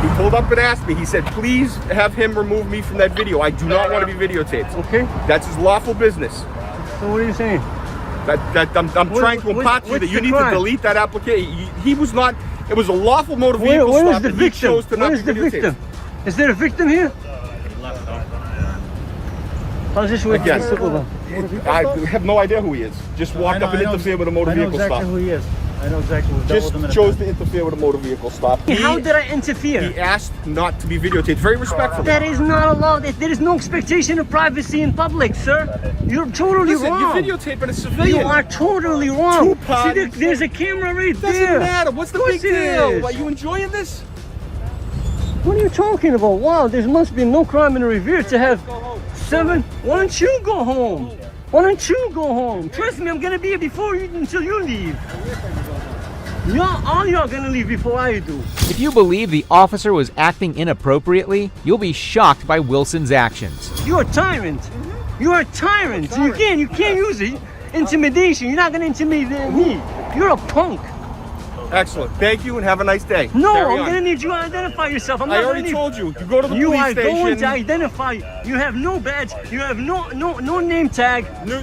He pulled up and asked me. He said, please have him remove me from that video. I do not want to be videotaped. Okay. That's his lawful business. So what are you saying? I'm trying to impart to you that you need to delete that application. He was not, it was a lawful motor vehicle Where is stop the and he victim? chose to not Where is be the videotaped. victim? Is there a victim here? I'll just wait for the supervisor. I have no idea who he is. Just walked up and interfered with a motor vehicle stop. I know exactly who he is. I know exactly who Just chose to interfere with a motor vehicle stop. How did I interfere? He asked not to be videotaped. Very respectful. That is not allowed. There is no expectation of privacy in public, sir. You're totally Listen, wrong. you're videotaping a civilian. You are totally wrong. Tupac. See, there's a camera right Doesn't there. matter. What's the Of big course it deal? is. Are you enjoying this? What are you talking about? Wow, there must be no crime in Revere to have 7. Why don't you go home? Why don't you go home? Trust me, I'm gonna be here before you until you leave. All y'all gonna leave before I do. If you believe the officer was acting inappropriately, you'll be shocked by Wilson's actions. You're a tyrant. You're a tyrant. You can't use it. Intimidation. You're not gonna intimidate me. You're a punk. Excellent. Thank you and have a nice day. No, Carry I'm on. gonna need you to identify yourself. I already told you. You go to the you police are station. going to identify. You have no badge. You have no name tag. No.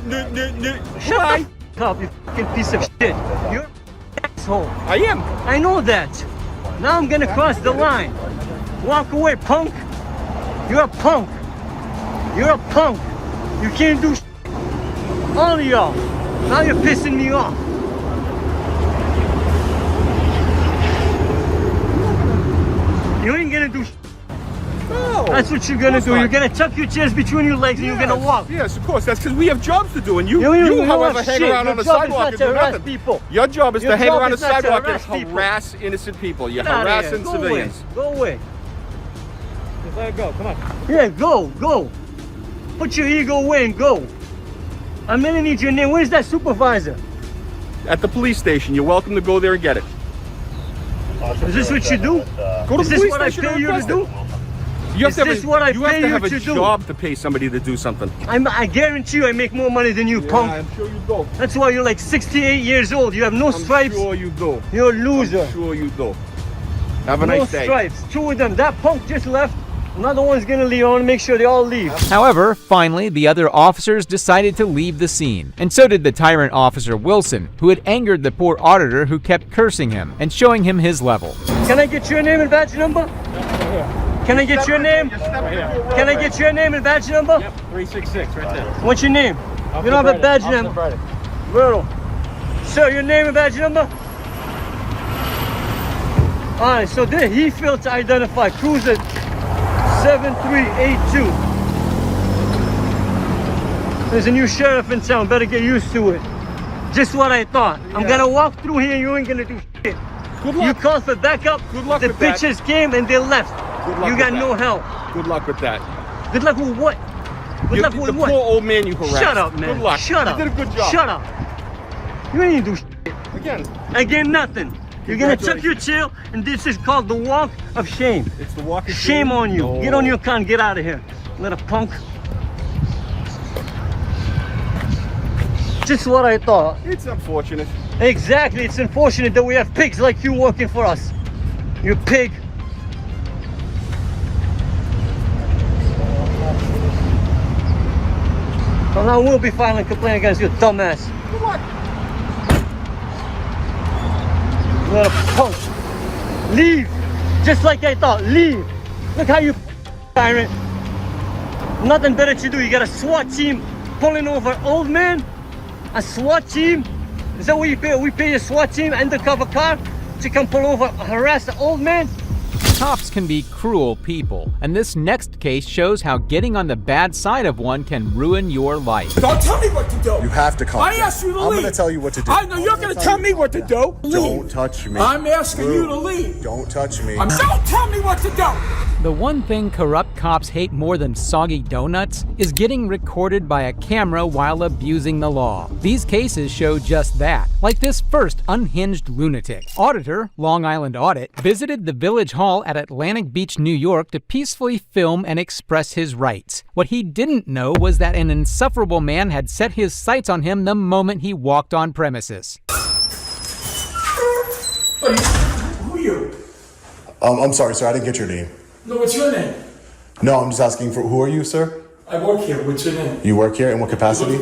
Shut the up, you fucking piece of shit. You're an asshole. I am. I know that. Now I'm gonna cross the line. Walk away, punk. You're a punk. You're a punk. You can't do shit. All of y'all. Now you're pissing me off. You ain't gonna do shit. No. That's what you're gonna do. You're gonna tuck your chairs between your legs and you're gonna walk. Yes, of course. That's because we have jobs to do, and you don't however, have hang shit. around Your on the job is sidewalk not and to do harass nothing. people. Your job is Your to hang job around the is not to sidewalk and harass people. harass innocent people. You're Get outta here. harassing Go civilians. Away. Go away. Just let it go. Come on. Yeah, go. Put your ego away and go. I'm gonna need your name. Where's that supervisor? At the police station. You're welcome to go there and get it. Is this what you do? Go to Is the this police what I station and pay you to request do? it. You have Is to have this what I pay you have a to do? job to pay somebody to do something. I guarantee you I make more money than you, punk. I'm sure you do. That's why you're like 68 years old. You have no stripes. I'm sure you do. You're a loser. I'm sure you do. Have a No nice day. stripes. Two of them. That punk just left. Another one's gonna leave. I want to make sure they all leave. However, finally, the other officers decided to leave the scene, and so did the tyrant officer Wilson, who had angered the poor auditor who kept cursing him and showing him his level. Can I get your name and badge number? Can I get your name? Can I get your name and badge number? Yep, 366 right there. What's your name? You don't have a badge number. Brutal. Sir, your name and badge number? Alright, so there he failed to identify cruiser 7382. There's a new sheriff in town, better get used to it. Just what I thought. I'm gonna walk through here and you ain't gonna do shit. Good luck. You called for backup, Good luck the with that. bitches came and they left. Good luck You got with no that. help. Good luck with that. Good luck with what? Good luck The with what? poor old man you harassed. Shut up, man. Good luck. Shut up. You did a good job. Shut up. You ain't do shit. Again, nothing. You're gonna tuck your tail, and this is called the walk of shame. It's the walk of shame. shame On you. No. Get on your car and get out of here. Little punk. Just what I thought. It's unfortunate. Exactly. It's unfortunate that we have pigs like you working for us. You pig. Well, I will be filing a complaint against you, dumbass. Good luck. Little punk. Leave. Just like I thought. Leave. Look how you tyrant. Nothing better to do. You got a SWAT team pulling over old man. A SWAT team. Is that what you pay? We pay a SWAT team undercover car to come pull over, harass the old man. Cops can be cruel people, and this next case shows how getting on the bad side of one can ruin your life. Don't tell me what to do. You have to calm I down. asked you to I'm leave. gonna tell you what to do. I know you're going to tell me what to do. Don't touch me. I'm asking Lou, you to leave. Don't touch me. Don't tell me what to do. The one thing corrupt cops hate more than soggy donuts is getting recorded by a camera while abusing the law. These cases show just that, like this first unhinged lunatic. Auditor, Long Island Audit, visited the Village Hall at Atlantic Beach, New York to peacefully film and express his rights. What he didn't know was that an insufferable man had set his sights on him the moment he walked on premises. Who are you? I'm sorry, sir. I didn't get your name. No, what's your name? No, I'm just asking for who are you, sir? I work here. What's your name? You work here? In what capacity?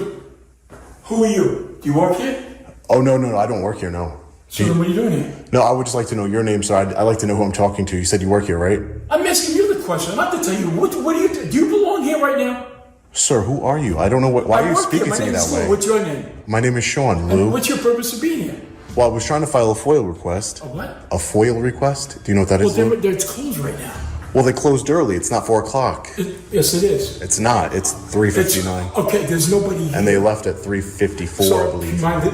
Who are you? Do you work here? Oh, no, I don't work here, no. So then what are you doing here? No, I would just like to know your name, sir. I'd like to know who I'm talking to. You said you work here, right? I'm asking you the question. I'm not to tell you. What do you do? Do you belong here right now? Sir, who are you? I don't know why are you speaking to me that way? What's your name? My name is Sean, Lou. What's your purpose of being here? Well, I was trying to file a FOIL request. A what? A FOIL request? Do you know what that is, Well, Lou? it's closed right now. Well, they closed early. It's not 4 o'clock. Yes, it is. It's not. It's 3:59. Okay, there's nobody here. And they left at 3:54, I believe. Mind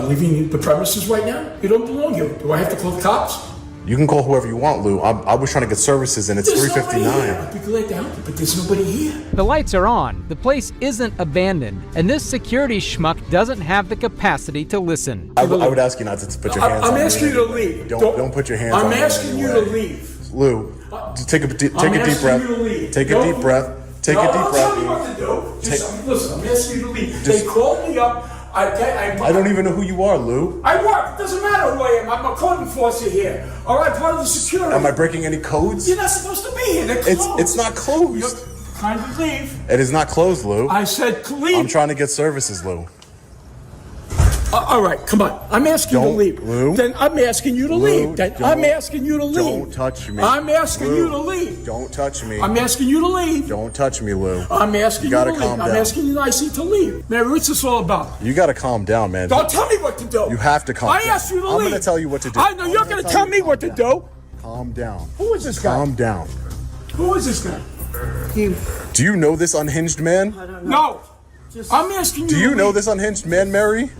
leaving the premises right now? You don't belong here. Do I have to call the cops? You can call whoever you want, Lou. I was trying to get services, and it's There's nobody 3:59. here. I'd be glad to help you, but there's nobody here. The lights are on, the place isn't abandoned, and this security schmuck doesn't have the capacity to listen. I would ask you not to put your hands on me. I'm asking you to leave. Don't put your hands on me. I'm asking you to leave. Lou, take a deep breath. Take a deep breath. Take a deep Don't breath. tell me what to do. Listen, I'm asking you to leave. They called me up. I don't even know who you are, Lou. I work. It doesn't matter who I am. I'm a code enforcer here. All right, part of the security. Am I breaking any codes? You're not supposed to be here. They're closed. It's not closed. Kind of leave. It is not closed, Lou. I said leave. I'm trying to get services, Lou. All right, come on. I'm asking you to leave. Lou. Then I'm asking you to leave. Then I'm asking you to leave. Don't touch me. I'm asking Lou, you to leave. Don't touch me. I'm asking you to leave. Don't touch me, Lou. I'm asking you to gotta leave. calm I'm down. asking you nicely to leave. Mary, what's this all about? You gotta calm down, man. Don't tell me what to do. You have to calm down. I asked you to leave. I'm gonna tell you what to do. I know you're gonna tell me what to do. Calm down. Who is this guy? Calm down. Who is this guy? Do you know this unhinged man? No. I'm asking you. Do you know this unhinged man, Mary?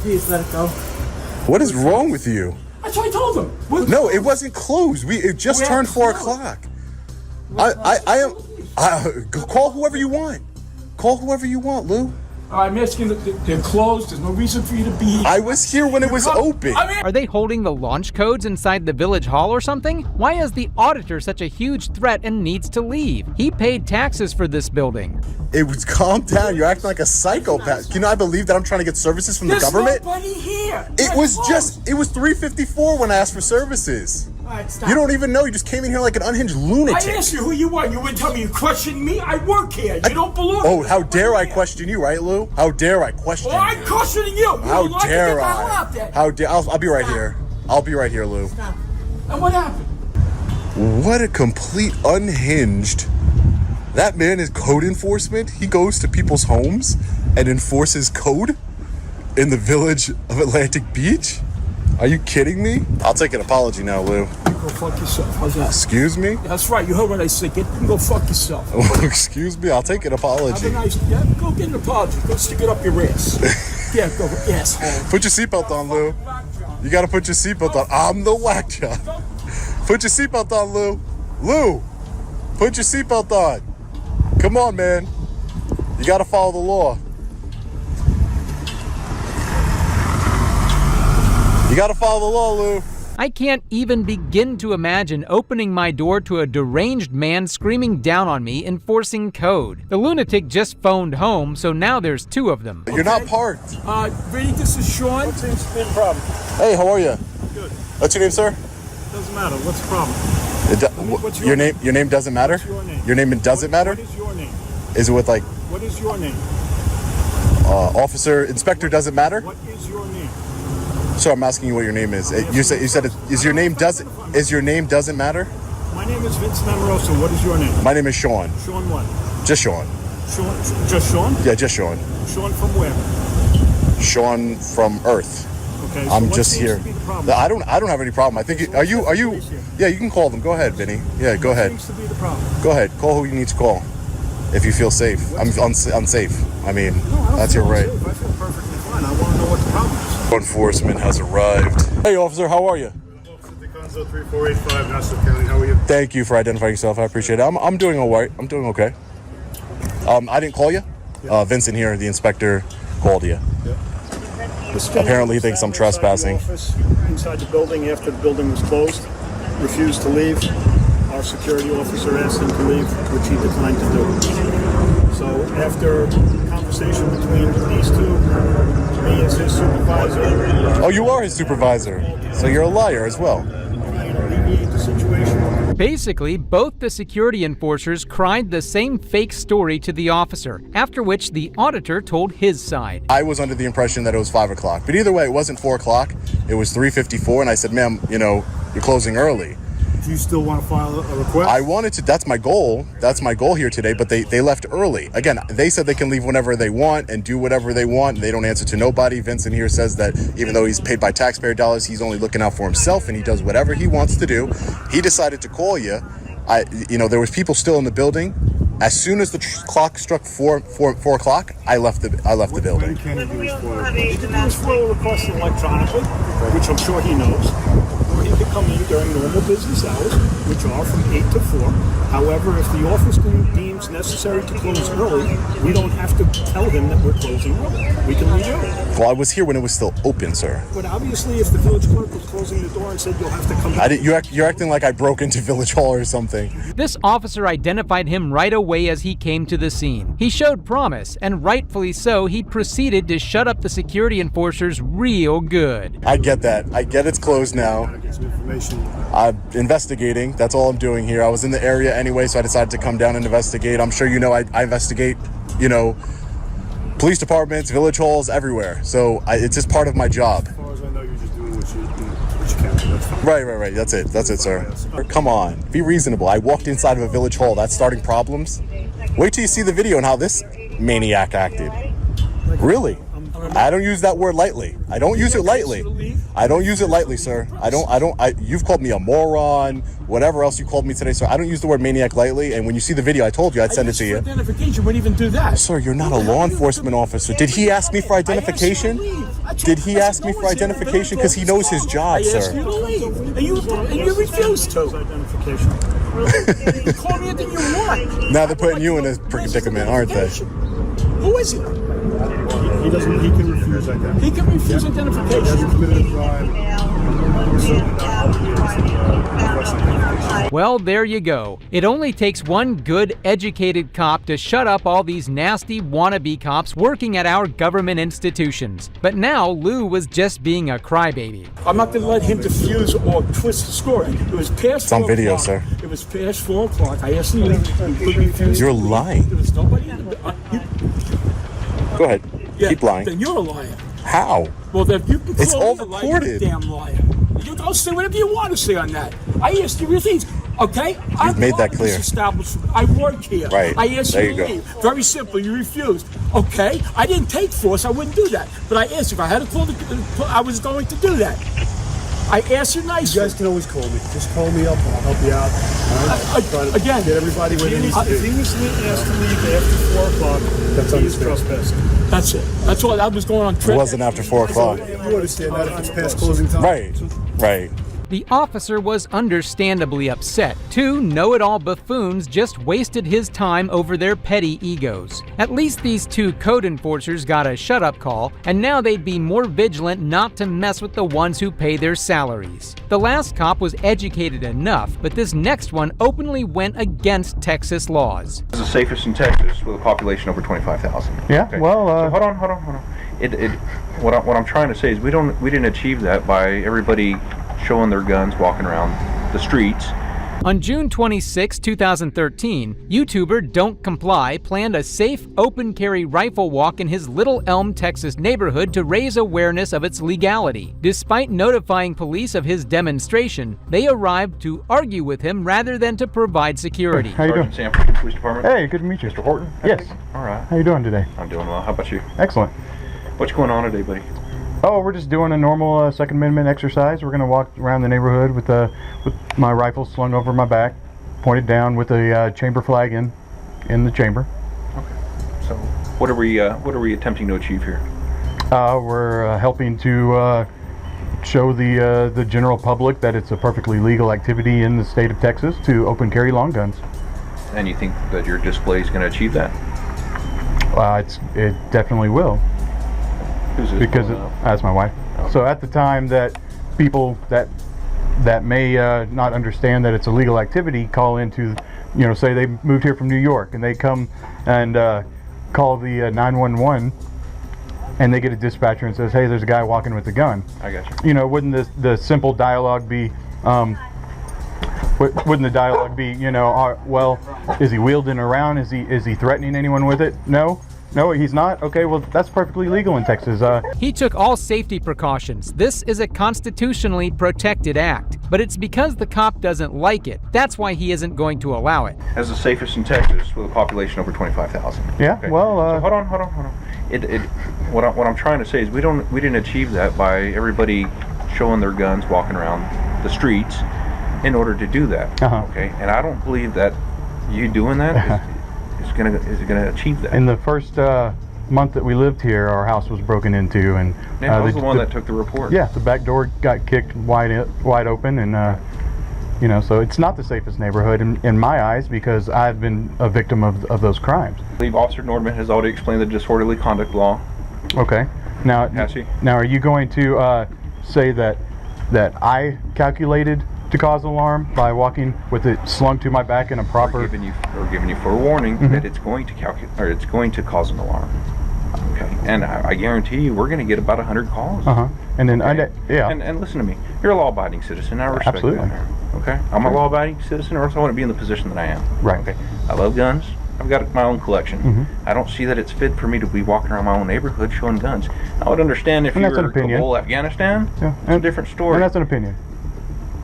Please let it go. What is wrong with you? That's what I told him. No, it wasn't closed. It just turned 4 o'clock. Call whoever you want. Call whoever you want, Lou. I'm asking that they're closed. There's no reason for you to be here. I was here when it was open. Are they holding the launch codes inside the village hall or something? Why is the auditor such a huge threat and needs to leave? He paid taxes for this building. It was calm down. You're acting like a psychopath. Can I believe that I'm trying to get services from the government? There's nobody here. It was 3:54 when I asked for services. All right, stop. You don't even know. You just came in here like an unhinged lunatic. I asked you who you are. You wouldn't tell me. You questioned me. I work here. You don't belong. Oh, how dare I question you, right, Lou? How dare I question you? I'm questioning you. How dare I? How dare? I'll be right here. I'll be right here, Lou. Stop. And what happened? What a complete unhinged. That man is code enforcement. He goes to people's homes and enforces code in the village of Atlantic Beach. Are you kidding me? I'll take an apology now, Lou. You go fuck yourself. How's that? Excuse me? That's right. You heard what I said. You can go fuck yourself. Excuse me? I'll take an apology. Have a nice. Yeah, go get an apology. Go stick it up your ass. Yeah, go. Yes. Put your seatbelt on, Lou. You gotta put your seatbelt on. I'm the whack job. Put your seatbelt on, Lou. Lou, put your seatbelt on. Come on, man. You gotta follow the law. You gotta follow the law, Lou. I can't even begin to imagine opening my door to a deranged man screaming down on me, enforcing code. The lunatic just phoned home, so now there's 2 of them. You're not parked. Ready? This is Sean. What's the problem? Hey, how are you? Good. What's your name, sir? Doesn't matter. What's the problem? What's your name? Your name doesn't matter? What's your name? Your name doesn't matter? What is your name? Is it with like... What is your name? Officer, Inspector doesn't matter? What is your name? So I'm asking you what your name is. You said is your name doesn't matter? My name is Vincent Amoroso. What is your name? My name is Sean. Sean what? Just Sean. Sean, just Sean? Yeah, just Sean. Sean from where? Sean from Earth. Okay. So I'm what just seems here. to be the problem? I don't have any problem. I think are you? Yeah, you can call them. Go ahead, Vinny. Yeah, go ahead. What seems to be the problem? Go ahead. Call who you need to call. If you feel safe. I'm unsafe. I mean, that's your right. I feel perfectly fine. I want to know what the problem is. Enforcement has arrived. Hey, officer, how are you? Officer 3485, Nassau County. How are you? Thank you for identifying yourself. I appreciate it. I'm doing all right. I'm doing okay. I didn't call you. Vincent here, the inspector, called you. Apparently he thinks I'm trespassing. Inside the building after the building was closed, refused to leave. Our security officer asked him to leave, which he declined to do. So after conversation between these 2, me as his supervisor. Oh, you are his supervisor. So you're a liar as well. Basically, both the security enforcers cried the same fake story to the officer, after which the auditor told his side. I was under the impression that it was 5 o'clock, but either way, it wasn't 4 o'clock. It was 3:54, and I said, ma'am, you're closing early. Do you still want to file a request? I wanted to. That's my goal. That's my goal here today, but they left early. Again, they said they can leave whenever they want and do whatever they want. They don't answer to nobody. Vincent here says that even though he's paid by taxpayer dollars, he's only looking out for himself and he does whatever he wants to do. He decided to call you. There was people still in the building. As soon as the clock struck 4 o'clock, I left the building. When can he do his FOIA? He can do his FOIA request electronically, which I'm sure he knows. Or he could come in during normal business hours, which are from 8 to 4. However, if the office deems necessary to close early, we don't have to tell him that we're closing early. We can leave early. Well, I was here when it was still open, sir. But obviously, if the village clerk was closing the door and said you'll have to come back. You're acting like I broke into Village Hall or something. This officer identified him right away as he came to the scene. He showed promise, and rightfully so, he proceeded to shut up the security enforcers real good. I get that. I get it's closed now. I'm investigating. That's all I'm doing here. I was in the area anyway, so I decided to come down and investigate. I'm sure I investigate, police departments, village halls, everywhere. So it's just part of my job. As far as I know, you're just doing what you can do. That's fine. Right. That's it, sir. Come on. Be reasonable. I walked inside of a village hall. That's starting problems. Wait till you see the video and how this maniac acted. Really? I don't use that word lightly. I don't use it lightly. I don't use it lightly, sir. You've called me a moron, whatever else you called me today, sir. I don't use the word maniac lightly. And when you see the video, I told you I'd send it to you. Identification wouldn't even do that. Sir, you're not a law enforcement officer. Did he ask me for identification? Did he ask me for identification? Because he knows his job, sir. I asked you to leave, and you refused to. Identification. You call me anything you want. Now they're putting you in a predicament, aren't they? Who is it? He doesn't. He can refuse identification. He can refuse identification. He hasn't committed a crime. We're certainly not obligated to request identification. Well, there you go. It only takes one good, educated cop to shut up all these nasty wannabe cops working at our government institutions. But now Lou was just being a crybaby. I'm not going to let him diffuse or twist the story. It was past 4 o'clock. It's on video, sir. It was past 4 o'clock. I asked him to leave. You're lying. There was nobody. Go ahead. Yeah, Keep lying. Then you're a liar. How? Well, then you can It's call all me a liar, recorded. you're a damn liar. You go say whatever you want to say on that. I asked you your things. Okay? You've made that clear. I work here. Right. I asked There you you to go. leave. Very simple. You refused. Okay? I didn't take force. I wouldn't do that. But I asked you if I had to call I was going to do that. I asked you nicely. You guys can always call me. Just call me up and I'll help you out. All right? Try to Again, get everybody where they need to be. if he was asked to leave after 4 o'clock, that's he's trespassing. That's it. That's all. That was going on. It wasn't after 4 o'clock. You understand that if it's past closing time. Right. The officer was understandably upset. Two know-it-all buffoons just wasted his time over their petty egos. At least these two code enforcers got a shut-up call, and now they'd be more vigilant not to mess with the ones who pay their salaries. The last cop was educated enough, but this next one openly went against Texas laws. It's the safest in Texas with a population over 25,000. Yeah, Okay. well, So hold on. What I'm trying to say is we didn't achieve that by everybody showing their guns walking around the streets. On June 26, 2013, YouTuber Don't Comply planned a safe, open-carry rifle walk in his Little Elm, Texas neighborhood to raise awareness of its legality. Despite notifying police of his demonstration, they arrived to argue with him rather than to provide security. How you doing? Sergeant Sanford, Police Department. Hey, good to meet you. Mr. Horton? Yes. All right. How you doing today? I'm doing well. How about you? Excellent. What's going on today, buddy? Oh, we're just doing a normal Second Amendment exercise. We're going to walk around the neighborhood with my rifle slung over my back, pointed down with a chamber flag in the chamber. Okay. So, what are we attempting to achieve here? We're helping to show the general public that it's a perfectly legal activity in the state of Texas to open carry long guns. And you think that your display is going to achieve that? It definitely will. Who's this? Because that's my wife. Okay. So at the time that people that may not understand that it's a legal activity call into, say they moved here from New York and they come and call the 911 and they get a dispatcher and says, hey, there's a guy walking with a gun. I got you. Wouldn't the simple dialogue be, wouldn't the dialogue be, well, is he wielding around? Is he threatening anyone with it? No, he's not? Okay, well, that's perfectly legal in Texas. He took all safety precautions. This is a constitutionally protected act, but it's because the cop doesn't like it. That's why he isn't going to allow it. As the safest in Texas with a population over 25,000. Yeah, okay. well, So hold on. What I'm trying to say is we didn't achieve that by everybody showing their guns walking around the streets in order to do that. Okay, and I don't believe that you doing that is gonna achieve that. In the first month that we lived here, our house was broken into, and I was the one that took the report. Yeah, the back door got kicked wide open, and so it's not the safest neighborhood in my eyes because I've been a victim of those crimes. I believe Officer Nordman has already explained the disorderly conduct law. Okay. Now, Has he? Now, are you going to say that I calculated to cause alarm by walking with it slung to my back in a proper? We're giving you forewarning that it's going to cause an alarm. Okay, and I guarantee you, we're going to get about 100 calls. And then yeah. And listen to me, you're a law-abiding citizen. I respect Absolutely. that. Okay, I'm a law-abiding citizen, or else I want to be in the position that I am. Right. Okay, I love guns. I've got my own collection. I don't see that it's fit for me to be walking around my own neighborhood showing guns. I would understand if you were in Kabul, Afghanistan. Yeah. It's a different story. And that's an opinion.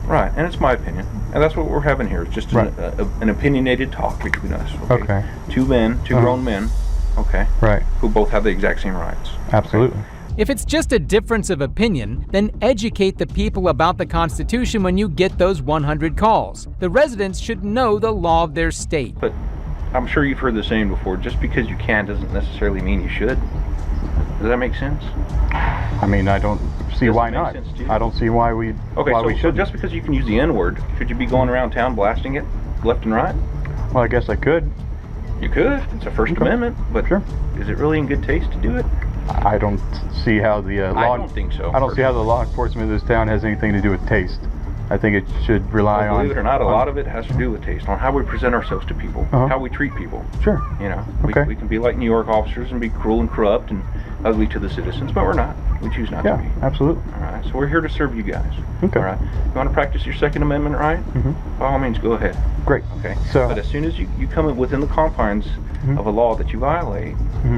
Right, and it's my opinion, and that's what we're having here. It's just an opinionated talk between us. Okay. Two grown men, okay? Right. Who both have the exact same rights. Absolutely. If it's just a difference of opinion, then educate the people about the Constitution when you get those 100 calls. The residents should know the law of their state. But I'm sure you've heard the saying before, just because you can doesn't necessarily mean you should. Does that make sense? I mean, I don't see why not. I don't see why we should. Just because you can use the N-word, should you be going around town blasting it left and right? Well, I guess I could. You could. It's a First Amendment, but sure. Is it really in good taste to do it? I don't see how the I don't think so. I don't see how the law enforcement of this town has anything to do with taste. I think it should rely on. Believe it or not, a lot of it has to do with taste, on how we present ourselves to people, how we treat people. Sure. You know, we can be like New York officers and be cruel and corrupt and ugly to the citizens, but we're not. We choose not to be. Yeah, absolutely. All right, so we're here to serve you guys. Okay. All right. You want to practice your Second Amendment right? By all means, go ahead. Great. Okay. So, but as soon as you come within the confines of a law that you violate,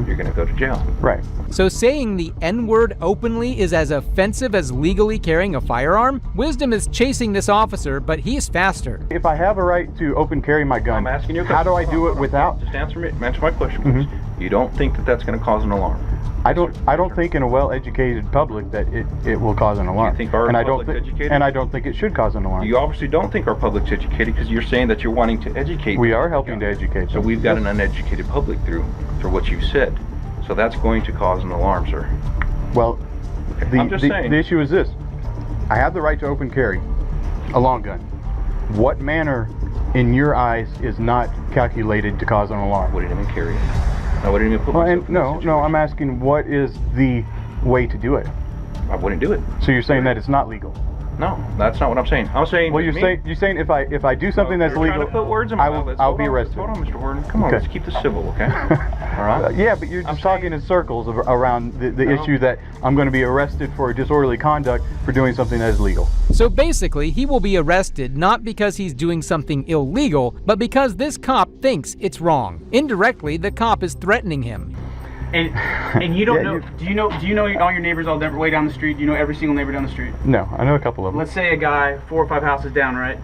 you're going to go to jail. Right. So saying the N-word openly is as offensive as legally carrying a firearm? Wisdom is chasing this officer, but he's faster. If I have a right to open carry my gun, I'm asking you a how question. do I do it without? Just answer my question, please. You don't think that that's going to cause an alarm? I don't think in a well-educated public that it will cause an alarm. You think our public's educated? And I don't think it should cause an alarm. You obviously don't think our public's educated because you're saying that you're wanting to educate. We are helping to educate them. So we've got an uneducated public through what you've said. So that's going to cause an alarm, sir. Well, I'm just saying. The issue is this. I have the right to open carry a long gun. What manner, in your eyes, is not calculated to cause an alarm? Wouldn't even carry it. I wouldn't even put myself in that situation. No, I'm asking what is the way to do it? I wouldn't do it. So you're saying that it's not legal? No, that's not what I'm saying. I'm saying. Well, you're saying if I do something that's legal, trying to put words in my mouth. I'll be arrested. Hold on, Mr. Warden. Come on, let's keep this civil, okay? All right. Yeah, but you're just talking in circles around the issue that I'm going to be arrested for disorderly conduct for doing something that is legal. So basically, he will be arrested not because he's doing something illegal, but because this cop thinks it's wrong. Indirectly, the cop is threatening him. And you don't know? Do you know all your neighbors all way down the street? Do you know every single neighbor down the street? No, I know a couple of them. Let's say a guy 4 or 5 houses down, right?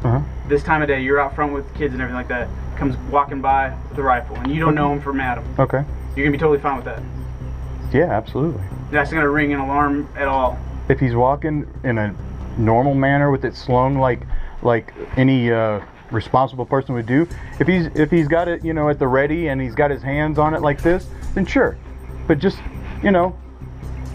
This time of day, you're out front with kids and everything like that. Comes walking by with a rifle, and you don't know him from Adam. Okay. You're gonna be totally fine with that. Yeah, absolutely. That's not gonna ring an alarm at all. If he's walking in a normal manner with it slung like any responsible person would do, if he's got it at the ready and he's got his hands on it like this, then sure. But just, I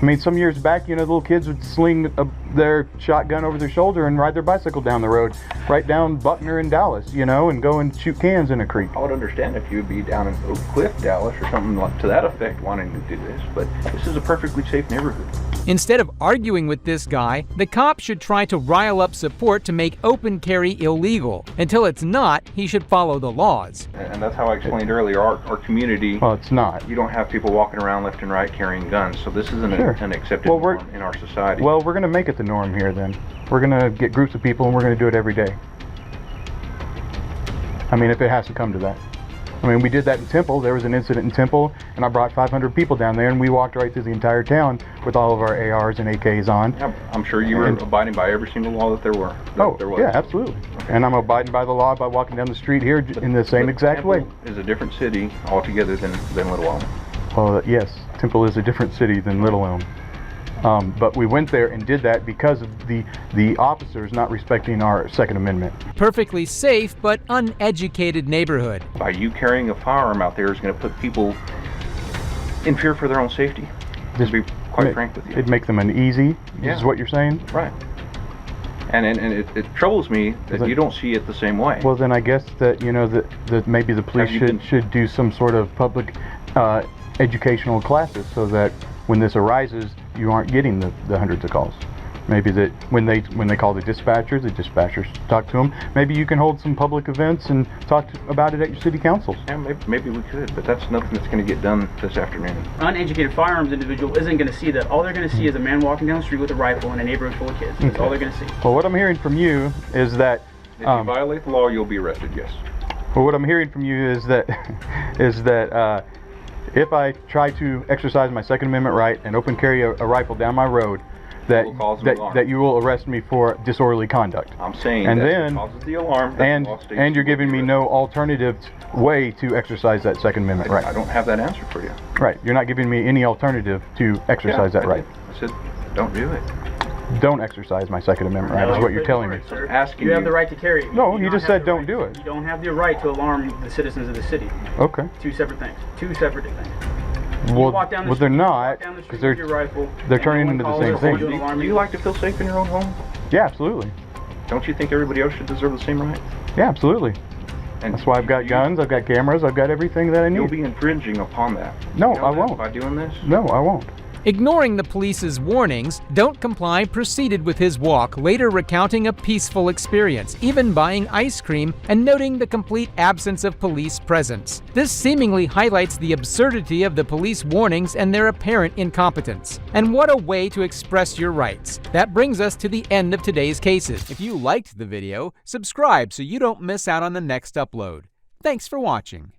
mean, some years back, the little kids would sling their shotgun over their shoulder and ride their bicycle down the road, right down Buckner in Dallas, and go and shoot cans in a creek. I would understand if you would be down in Oak Cliff, Dallas, or something like to that effect, wanting to do this, but this is a perfectly safe neighborhood. Instead of arguing with this guy, the cop should try to rile up support to make open carry illegal. Until it's not, he should follow the laws. And that's how I explained earlier, our community. Well, it's not. You don't have people walking around left and right carrying guns, so this isn't an accepted norm in our society. Well, we're going to make it the norm here then. We're going to get groups of people and we're going to do it every day. I mean, if it has to come to that. I mean, we did that in Temple. There was an incident in Temple, and I brought 500 people down there, and we walked right through the entire town with all of our ARs and AKs on. Yeah, I'm sure you were abiding by every single law that there was. Yeah, absolutely. And I'm abiding by the law by walking down the street here in the same exact way. Temple is a different city altogether than Little Elm. Well, yes, Temple is a different city than Little Elm. But we went there and did that because of the officers not respecting our Second Amendment. Perfectly safe but uneducated neighborhood. By you carrying a firearm out there is going to put people in fear for their own safety. Just to be quite frank with you. It'd make them uneasy, is what you're saying? Right. And it troubles me that you don't see it the same way. Well, then I guess that, that maybe the police should do some sort of public educational classes so that when this arises, you aren't getting the hundreds of calls. Maybe that when they call the dispatchers talk to them. Maybe you can hold some public events and talk about it at your city councils. Yeah, maybe we could, but that's nothing that's going to get done this afternoon. Uneducated firearms individual isn't going to see that. All they're going to see is a man walking down the street with a rifle in a neighborhood full of kids. That's all they're going to see. Well, what I'm hearing from you is that if you violate the law, you'll be arrested. Yes. Well, what I'm hearing from you is that if I try to exercise my Second Amendment right and open carry a rifle down my road, that will cause an that, alarm. that you will arrest me for disorderly conduct. I'm saying and that then, it causes the alarm. and you're giving me no alternative way to exercise that Second Amendment right. I don't have that answer for you. Right. You're not giving me any alternative to exercise that right. I said, don't do it. Don't exercise my Second Amendment right, is what you're telling me. Asking You have the right to carry it. No, You he don't just have said the don't right- do it. You don't have the right to alarm the citizens of the city. Okay. Two separate things. Two separate things. Well, walk down the well, they're street- not, down the street because they're, with your rifle, they're and turning no into one the same calls thing. or you alarm Do you like to feel safe in your own home? Yeah, absolutely. Don't you think everybody else should deserve the same right? Yeah, absolutely. And that's why I've got guns, I've got cameras, I've got everything that I need. You'll be infringing upon that. No, You know I that won't. By doing this? No, I won't. Ignoring the police's warnings, Don't Comply proceeded with his walk, later recounting a peaceful experience, even buying ice cream and noting the complete absence of police presence. This seemingly highlights the absurdity of the police warnings and their apparent incompetence. And what a way to express your rights. That brings us to the end of today's cases. If you liked the video, subscribe so you don't miss out on the next upload. Thanks for watching.